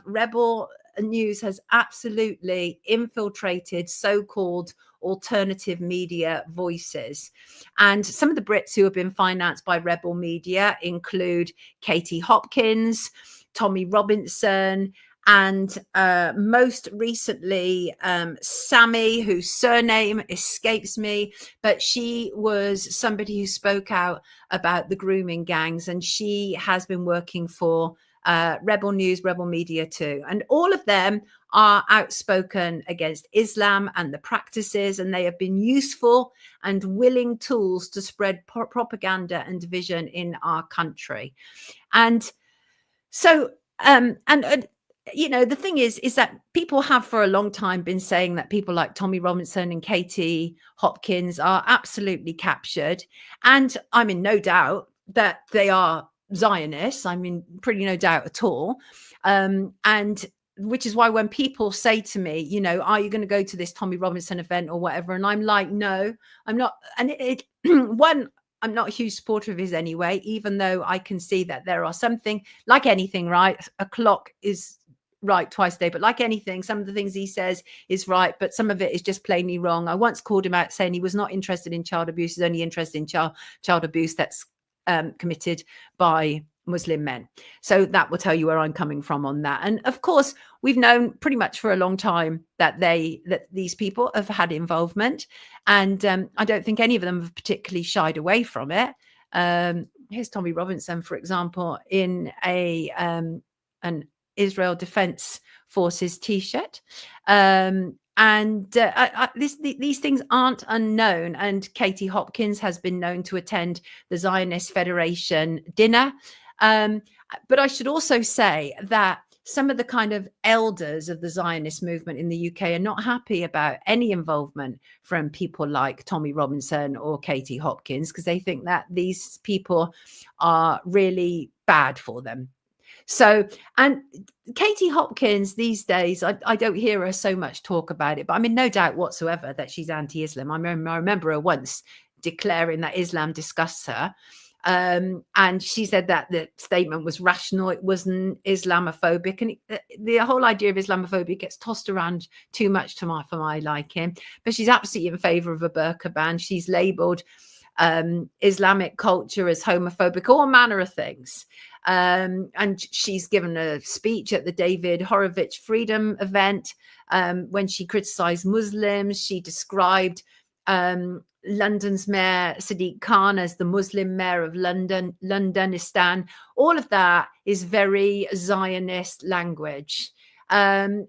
Rebel News has absolutely infiltrated so-called alternative media voices. And some of the Brits who have been financed by Rebel Media include Katie Hopkins, Tommy Robinson, and most recently Sammy, whose surname escapes me, but she was somebody who spoke out about the grooming gangs, and she has been working for Rebel News, Rebel Media too. And all of them are outspoken against Islam and the practices, and they have been useful and willing tools to spread propaganda and division in our country. And So, you know, the thing is that people have for a long time been saying that people like Tommy Robinson and Katie Hopkins are absolutely captured. And I'm in no doubt that they are Zionists. I'm in pretty no doubt at all. And which is why when people say to me, you know, are you going to go to this Tommy Robinson event or whatever? And I'm like, no, I'm not. And one, I'm not a huge supporter of his anyway, even though I can see that there are something, like anything, right? A clock is right twice a day, but like anything, some of the things he says is right, but some of it is just plainly wrong. I once called him out saying he was not interested in child abuse, he's only interested in child abuse that's committed by Muslim men. So that will tell you where I'm coming from on that. And of course, we've known pretty much for a long time that these people have had involvement, and I don't think any of them have particularly shied away from it. Here's Tommy Robinson, for example, in an Israel Defense Forces T-shirt. These things aren't unknown. And Katie Hopkins has been known to attend the Zionist Federation dinner. But I should also say that some of the kind of elders of the Zionist movement in the UK are not happy about any involvement from people like Tommy Robinson or Katie Hopkins, because they think that these people are really bad for them. So, and Katie Hopkins these days, I don't hear her so much talk about it, but I'm in no doubt whatsoever that she's anti-Islam. I remember her once declaring that Islam disgusts her. And she said that the statement was rational, it wasn't Islamophobic. And the whole idea of Islamophobia gets tossed around too much for my liking. But she's absolutely in favor of a burqa ban. She's labeled Islamic culture as homophobic, all manner of things. And she's given a speech at the David Horowitz Freedom event when she criticized Muslims. She described London's mayor Sadiq Khan as the Muslim mayor of Londonistan. All of that is very Zionist language. And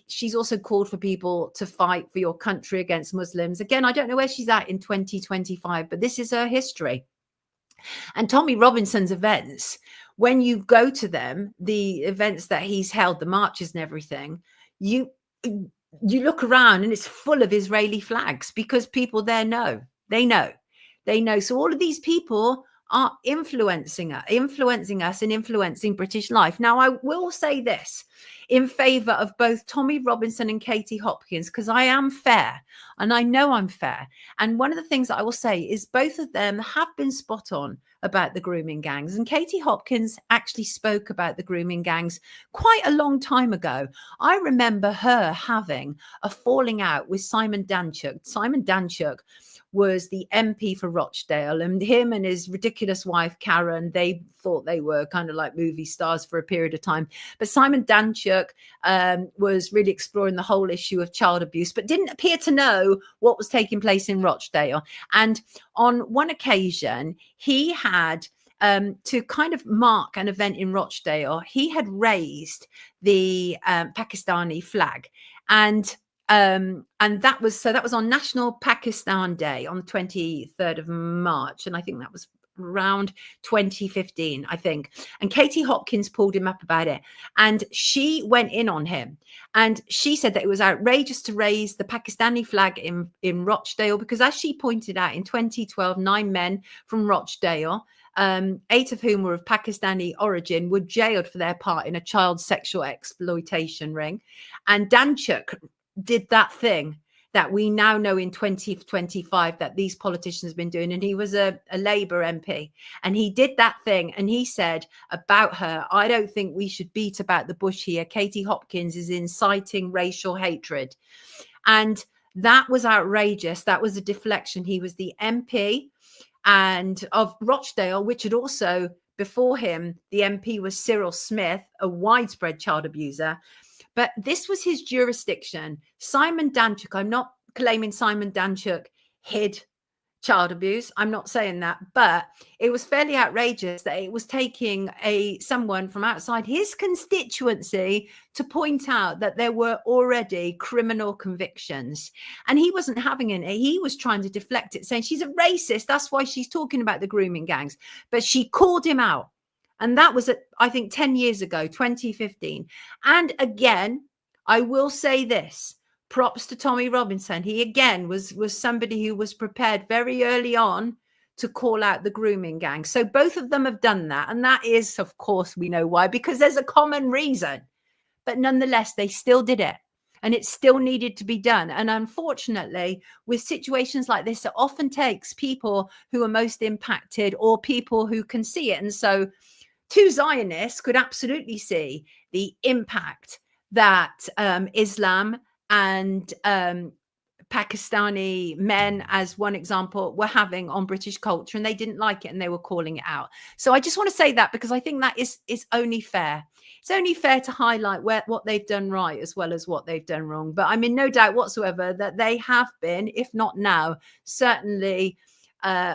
she's also called for people to fight for your country against Muslims. Again, I don't know where she's at in 2025, but this is her history. And Tommy Robinson's events, when you go to them, the events that he's held, the marches and everything, you look around and it's full of Israeli flags because people there know. So all of these people are influencing us and influencing British life. Now, I will say this in favor of both Tommy Robinson and Katie Hopkins, because I am fair and I know I'm fair. And one of the things that I will say is both of them have been spot on about the grooming gangs. And Katie Hopkins actually spoke about the grooming gangs quite a long time ago. I remember her having a falling out with Simon Danczuk. Simon Danczuk was the MP for Rochdale, and him and his ridiculous wife, Karen, they thought they were kind of like movie stars for a period of time. But Simon Danczuk was really exploring the whole issue of child abuse, but didn't appear to know what was taking place in Rochdale. And on one occasion, he had to kind of mark an event in Rochdale, he had raised the Pakistani flag. And that was on National Pakistan Day on the 23rd of March. And I think that was around 2015, I think. And Katie Hopkins pulled him up about it. And she went in on him. And she said that it was outrageous to raise the Pakistani flag in Rochdale, because as she pointed out, in 2012, 9 men from Rochdale, 8 of whom were of Pakistani origin, were jailed for their part in a child sexual exploitation ring. And Danczuk did that thing that we now know in 2025 that these politicians have been doing. And he was a Labour MP. And he did that thing. And he said about her, I don't think we should beat about the bush here. Katie Hopkins is inciting racial hatred. And that was outrageous. That was a deflection. He was the MP and of Rochdale, which had also, before him, the MP was Cyril Smith, a widespread child abuser. But this was his jurisdiction. Simon Danczuk, I'm not claiming Simon Danczuk hid child abuse. I'm not saying that, but it was fairly outrageous that it was taking someone from outside his constituency to point out that there were already criminal convictions. And he wasn't having it. He was trying to deflect it, saying she's a racist. That's why she's talking about the grooming gangs. But she called him out. And that was, I think, 10 years ago, 2015. And again, I will say this, props to Tommy Robinson. He, again, was somebody who was prepared very early on to call out the grooming gang. So both of them have done that. And that is, of course, we know why, because there's a common reason. But nonetheless, they still did it. And it still needed to be done. And unfortunately, with situations like this, it often takes people who are most impacted or people who can see it. And so two Zionists could absolutely see the impact that Islam and Pakistani men, as one example, were having on British culture, and they didn't like it and they were calling it out. So I just want to say that because I think that is only fair. It's only fair to highlight what they've done right as well as what they've done wrong. But I'm in no doubt whatsoever that they have been, if not now, certainly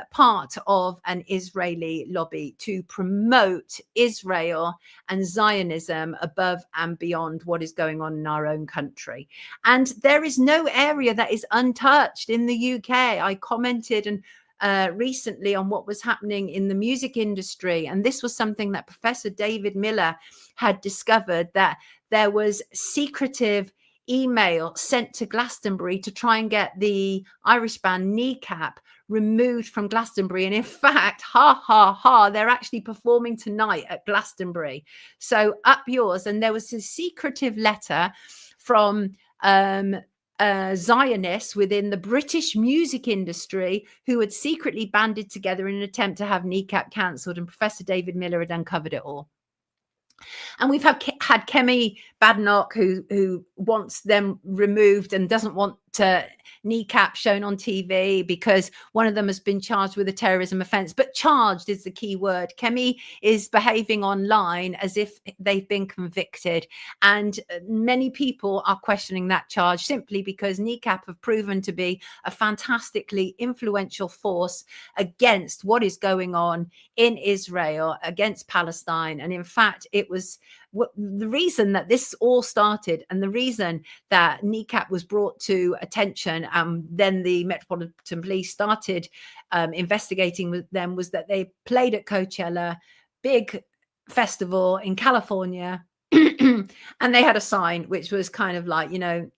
part of an Israeli lobby to promote Israel and Zionism above and beyond what is going on in our own country. And there is no area that is untouched in the UK. I commented recently on what was happening in the music industry. And this was something that Professor David Miller had discovered, that there was secretive email sent to Glastonbury to try and get the Irish band Kneecap removed from Glastonbury. And in fact, they're actually performing tonight at Glastonbury. So up yours. And there was a secretive letter from Zionists within the British music industry who had secretly banded together in an attempt to have Kneecap cancelled. And Professor David Miller had uncovered it all. And we've had Kemi Badenoch, who wants them removed and doesn't want Kneecap shown on TV because one of them has been charged with a terrorism offence. But charged is the key word. Kemi is behaving online as if they've been convicted. And many people are questioning that charge simply because Kneecap have proven to be a fantastically influential force against what is going on in Israel, against Palestine. And in fact, it was the reason that this all started, and the reason that Kneecap was brought to attention, then the Metropolitan Police started investigating with them, was that they played at Coachella, big festival in California, and they had a sign which was kind of like,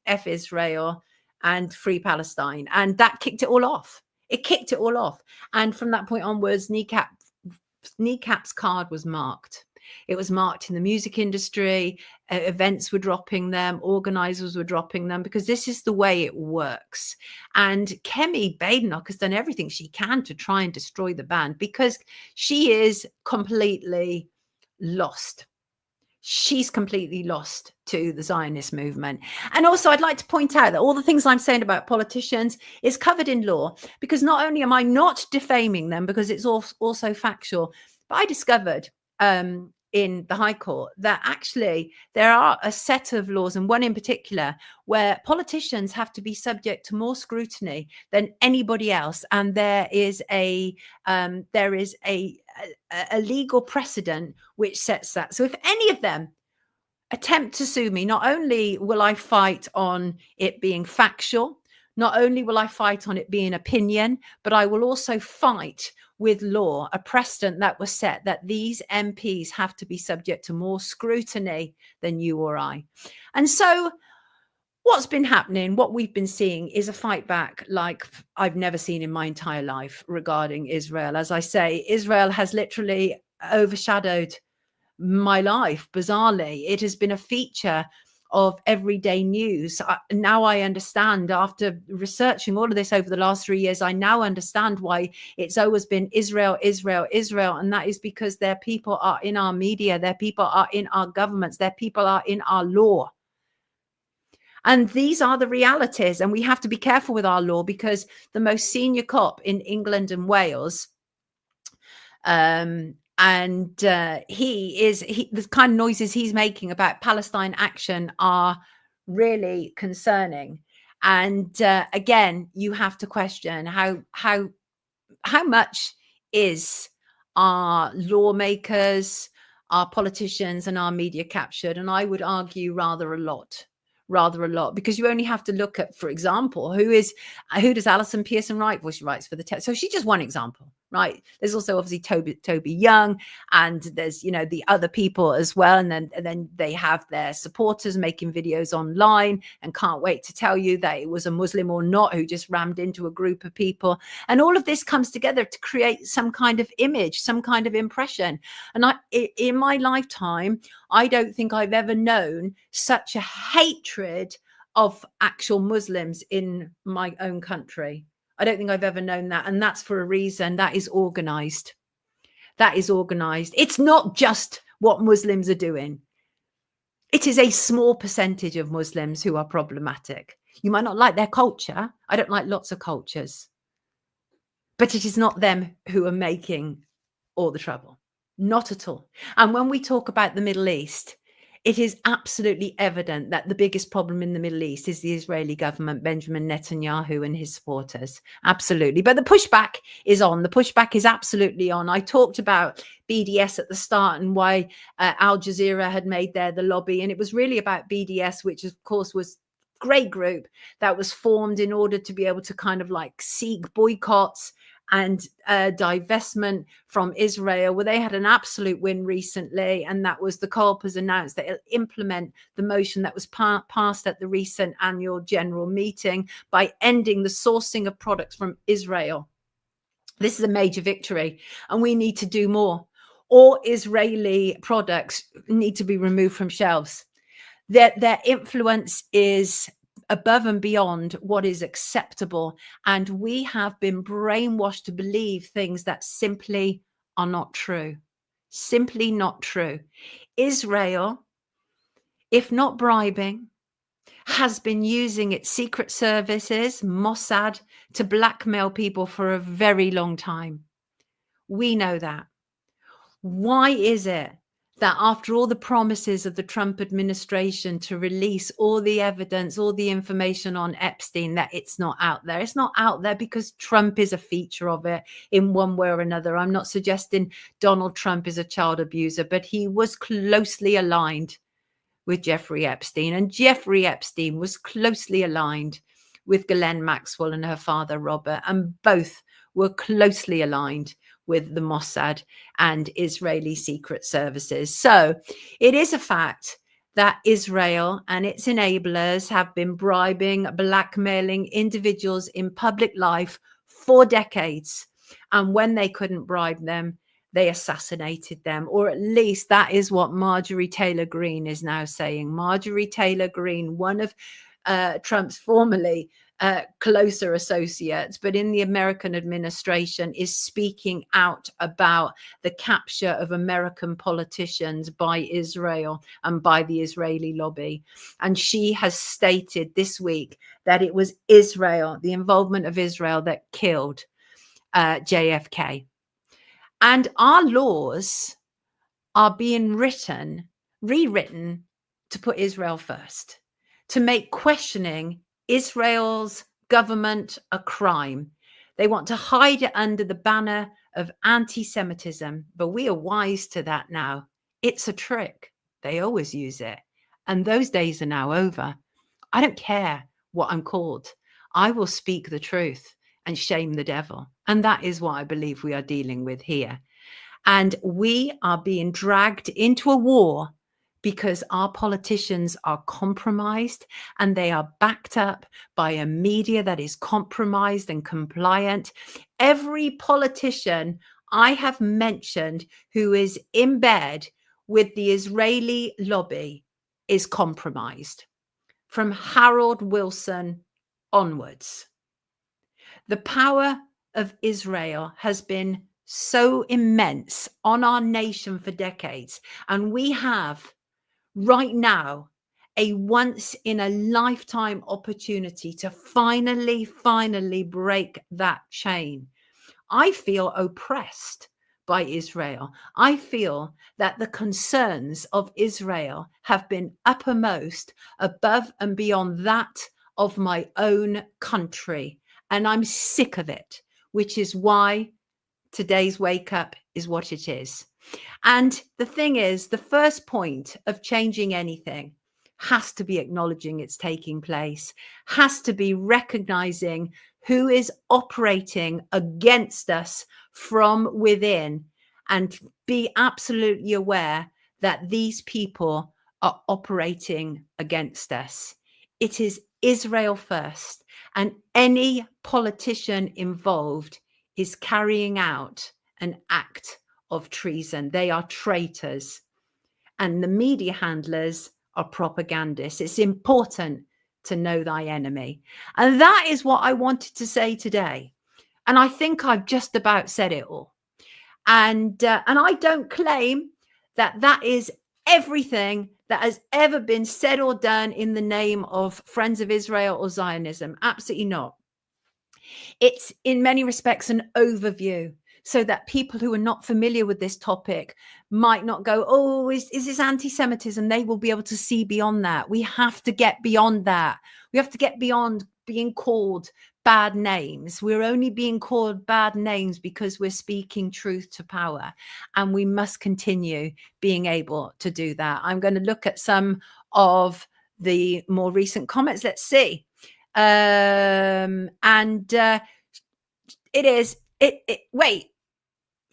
F Israel and Free Palestine, and that kicked it all off. It kicked it all off. And from that point onwards, Kneecap's card was marked. It was marked in the music industry. Events were dropping them. Organizers were dropping them because this is the way it works. And Kemi Badenoch has done everything she can to try and destroy the band because she is completely lost. She's completely lost to the Zionist movement. And also, I'd like to point out that all the things I'm saying about politicians is covered in law, because not only am I not defaming them, because it's also factual, but I discovered in the High Court that actually there are a set of laws, and one in particular, where politicians have to be subject to more scrutiny than anybody else. And there is a legal precedent which sets that. So if any of them attempt to sue me, not only will I fight on it being factual, not only will I fight on it being opinion, but I will also fight with law, a precedent that was set that these MPs have to be subject to more scrutiny than you or I. And so what's been happening, what we've been seeing, is a fight back like I've never seen in my entire life regarding Israel. As I say, Israel has literally overshadowed my life, bizarrely. It has been a feature of everyday news. Now I understand, after researching all of this over the last 3 years, I now understand why it's always been Israel, Israel, Israel. And that is because their people are in our media, their people are in our governments, their people are in our law. And these are the realities. And we have to be careful with our law, because the most senior cop in England and Wales, the kind of noises he's making about Palestine action are really concerning. And again, you have to question how much is our lawmakers, our politicians, and our media captured. And I would argue rather a lot, because you only have to look at, for example, who does Alison Pearson write? Well, she writes for the text. So she's just one example. right? There's also obviously Toby Young, and there's, you know, the other people as well. And then they have their supporters making videos online and can't wait to tell you that it was a Muslim or not who just rammed into a group of people. And all of this comes together to create some kind of image, some kind of impression. And in my lifetime, I don't think I've ever known such a hatred of actual Muslims in my own country. I don't think I've ever known that. And that's for a reason. That is organized. That is organized. It's not just what Muslims are doing. It is a small percentage of Muslims who are problematic. You might not like their culture. I don't like lots of cultures. But it is not them who are making all the trouble. Not at all. And when we talk about the Middle East, it is absolutely evident that the biggest problem in the Middle East is the Israeli government, Benjamin Netanyahu and his supporters. Absolutely. But the pushback is on. The pushback is absolutely on. I talked about BDS at the start and why Al Jazeera had made there the lobby. And it was really about BDS, which of course was a great group that was formed in order to be able to kind of like seek boycotts and divestment from Israel. Well, they had an absolute win recently, and that was the COP has announced that it'll implement the motion that was passed at the recent annual general meeting by ending the sourcing of products from Israel. This is a major victory, and we need to do more. All Israeli products need to be removed from shelves. Their influence is above and beyond what is acceptable. And we have been brainwashed to believe things that simply are not true. Simply not true. Israel, if not bribing, has been using its secret services, Mossad, to blackmail people for a very long time. We know that. Why is it that after all the promises of the Trump administration to release all the evidence, all the information on Epstein, that it's not out there? It's not out there because Trump is a feature of it in one way or another. I'm not suggesting Donald Trump is a child abuser, but he was closely aligned with Jeffrey Epstein, and Jeffrey Epstein was closely aligned with Ghislaine Maxwell and her father, Robert, and both were closely aligned with the Mossad and Israeli secret services. So it is a fact that Israel and its enablers have been bribing, blackmailing individuals in public life for decades. And when they couldn't bribe them, they assassinated them, or at least that is what Marjorie Taylor Greene is now saying. Marjorie Taylor Greene, one of Trump's formerly closer associates, but in the American administration, is speaking out about the capture of American politicians by Israel and by the Israeli lobby. And she has stated this week that it was Israel, the involvement of Israel, that killed JFK. And our laws are being rewritten to put Israel first, to make questioning Israel's government a crime. They want to hide it under the banner of anti-Semitism, but we are wise to that now. It's a trick. They always use it. And those days are now over. I don't care what I'm called. I will speak the truth and shame the devil. And that is what I believe we are dealing with here. And we are being dragged into a war because our politicians are compromised, and they are backed up by a media that is compromised and compliant. Every politician I have mentioned who is in bed with the Israeli lobby is compromised, from Harold Wilson onwards. The power of Israel has been so immense on our nation for decades, and we have right now a once in a lifetime opportunity to finally break that chain. I feel oppressed by Israel. I feel that the concerns of Israel have been uppermost, above and beyond that of my own country. And I'm sick of it, which is why today's wake up is what it is. And the thing is, the first point of changing anything has to be acknowledging it's taking place, has to be recognizing who is operating against us from within, and be absolutely aware that these people are operating against us. It is Israel first, and any politician involved is carrying out an act of treason. They are traitors, and the media handlers are propagandists. It's important to know thy enemy. And that is what I wanted to say today. And I think I've just about said it all. And I don't claim that that is everything that has ever been said or done in the name of Friends of Israel or Zionism. Absolutely not. It's in many respects an overview, so that people who are not familiar with this topic might not go, oh, is this anti-Semitism? They will be able to see beyond that. We have to get beyond that. We have to get beyond being called bad names. We're only being called bad names because we're speaking truth to power, and we must continue being able to do that. I'm going to look at some of the more recent comments. Let's see. Wait,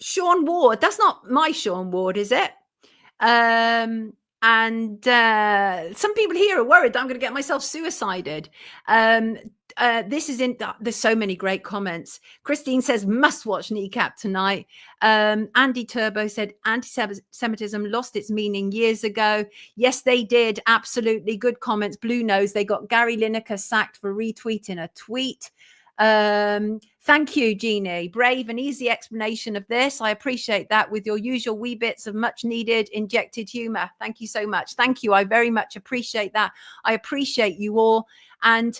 Sean Ward, that's not my Sean Ward, is it? Some people here are worried that I'm going to get myself suicided. There's so many great comments. Christine says, must watch Kneecap tonight. Andy Turbo said, anti-Semitism lost its meaning years ago. Yes, they did. Absolutely. Good comments. Blue Nose, they got Gary Lineker sacked for retweeting a tweet. Thank you, Jeannie. Brave and easy explanation of this. I appreciate that, with your usual wee bits of much needed injected humor. Thank you so much. Thank you. I very much appreciate that. I appreciate you all. And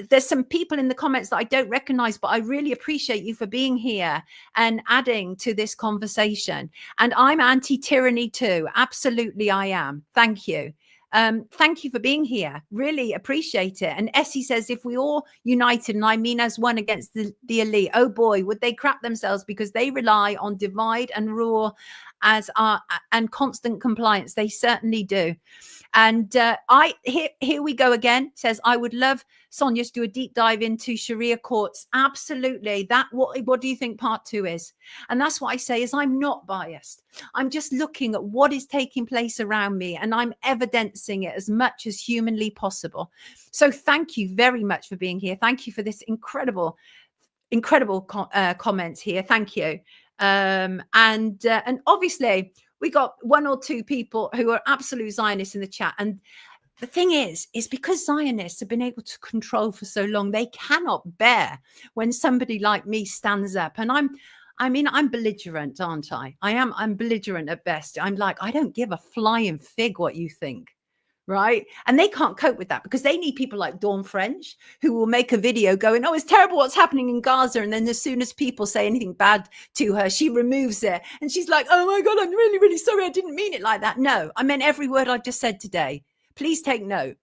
there's some people in the comments that I don't recognize, but I really appreciate you for being here and adding to this conversation. And I'm anti-tyranny too. Absolutely, I am. Thank you. Thank you for being here. Really appreciate it. And Essie says, if we all united, and I mean as one, against the elite, oh boy, would they crap themselves, because they rely on divide and rule and constant compliance. They certainly do. And here we go again. Says, I would love Sonia to do a deep dive into Sharia courts. Absolutely. What do you think part 2 is? And that's what I say, is I'm not biased. I'm just looking at what is taking place around me, and I'm evidencing it as much as humanly possible. So thank you very much for being here. Thank you for this incredible comments here. Thank you. And obviously we got 1 or 2 people who are absolute Zionists in the chat. And the thing is because Zionists have been able to control for so long, they cannot bear when somebody like me stands up. And I'm belligerent, aren't I? I'm belligerent at best. I'm like, I don't give a flying fig what you think. Right. And they can't cope with that, because they need people like Dawn French, who will make a video going, oh, it's terrible what's happening in Gaza. And then as soon as people say anything bad to her, she removes it. And she's like, oh, my God, I'm really, really sorry. I didn't mean it like that. No, I meant every word I've just said today. Please take note.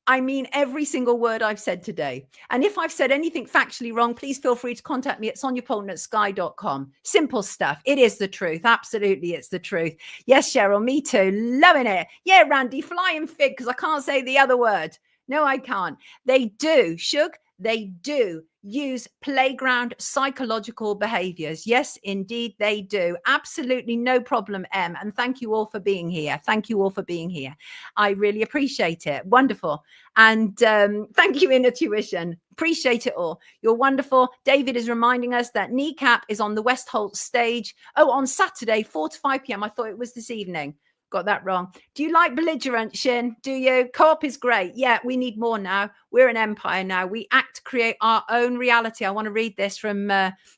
I mean every single word I've said today. And if I've said anything factually wrong, please feel free to contact me at soniapoulton@sky.com. Simple stuff. It is the truth. Absolutely, it's the truth. Yes, Cheryl, me too. Loving it. Yeah, Randy, flying fig, because I can't say the other word. No, I can't. They do, Shug, they do use playground psychological behaviors. Yes, indeed, they do. Absolutely no problem, Em. And thank you all for being here. Thank you all for being here. I really appreciate it. Wonderful. And thank you, Inner Tuition. Appreciate it all. You're wonderful. David is reminding us that Kneecap is on the West Holt stage. Oh, on Saturday, 4 to 5 p.m. I thought it was this evening. Got that wrong. Do you like belligerent, Shin? Do you? Co-op is great. Yeah, we need more now. We're an empire now. We act to create our own reality. I want to read this from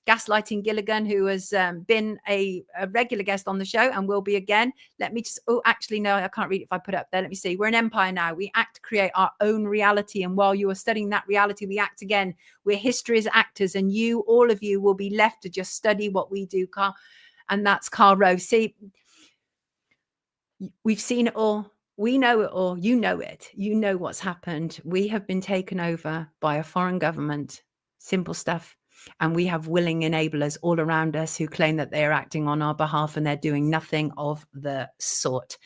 Gaslighting Gilligan, who has been a regular guest on the show and will be again. Let me just, oh, actually, no, I can't read it if I put it up there. Let me see. We're an empire now. We act to create our own reality. And while you are studying that reality, we act again. We're history's actors, and you, all of you, will be left to just study what we do, Carl. And that's Carl Rove. See, we've seen it all. We know it all. You know it. You know what's happened. We have been taken over by a foreign government. Simple stuff. And we have willing enablers all around us who claim that they are acting on our behalf, and they're doing nothing of the sort.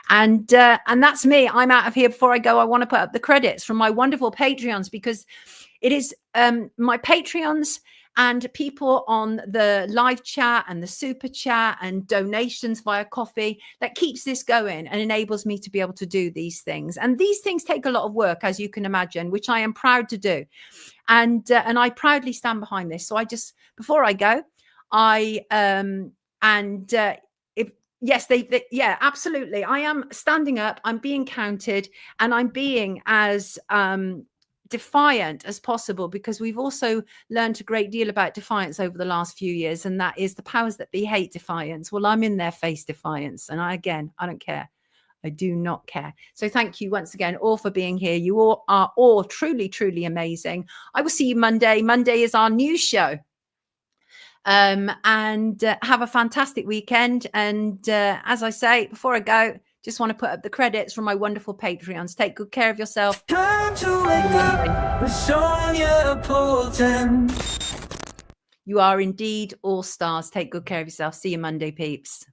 And that's me. I'm out of here. Before I go, I want to put up the credits from my wonderful Patreons, because it is my Patreons and people on the live chat and the super chat and donations via coffee that keeps this going and enables me to be able to do these things. And these things take a lot of work, as you can imagine, which I am proud to do. And I proudly stand behind this. So I just, before I go, yeah, absolutely. I am standing up, I'm being counted, and I'm being as defiant as possible, because we've also learned a great deal about defiance over the last few years, and that is the powers that be hate defiance. Well, I'm in their face defiance, and I don't care. I do not care. So thank you once again all for being here. You all are all truly, truly amazing. I will see you Monday. Monday is our news show. And have a fantastic weekend. And as I say, before I go, just want to put up the credits from my wonderful Patreons. Take good care of yourself. Time to wake up with Sonia Poulton. You are indeed all stars. Take good care of yourself. See you Monday, peeps.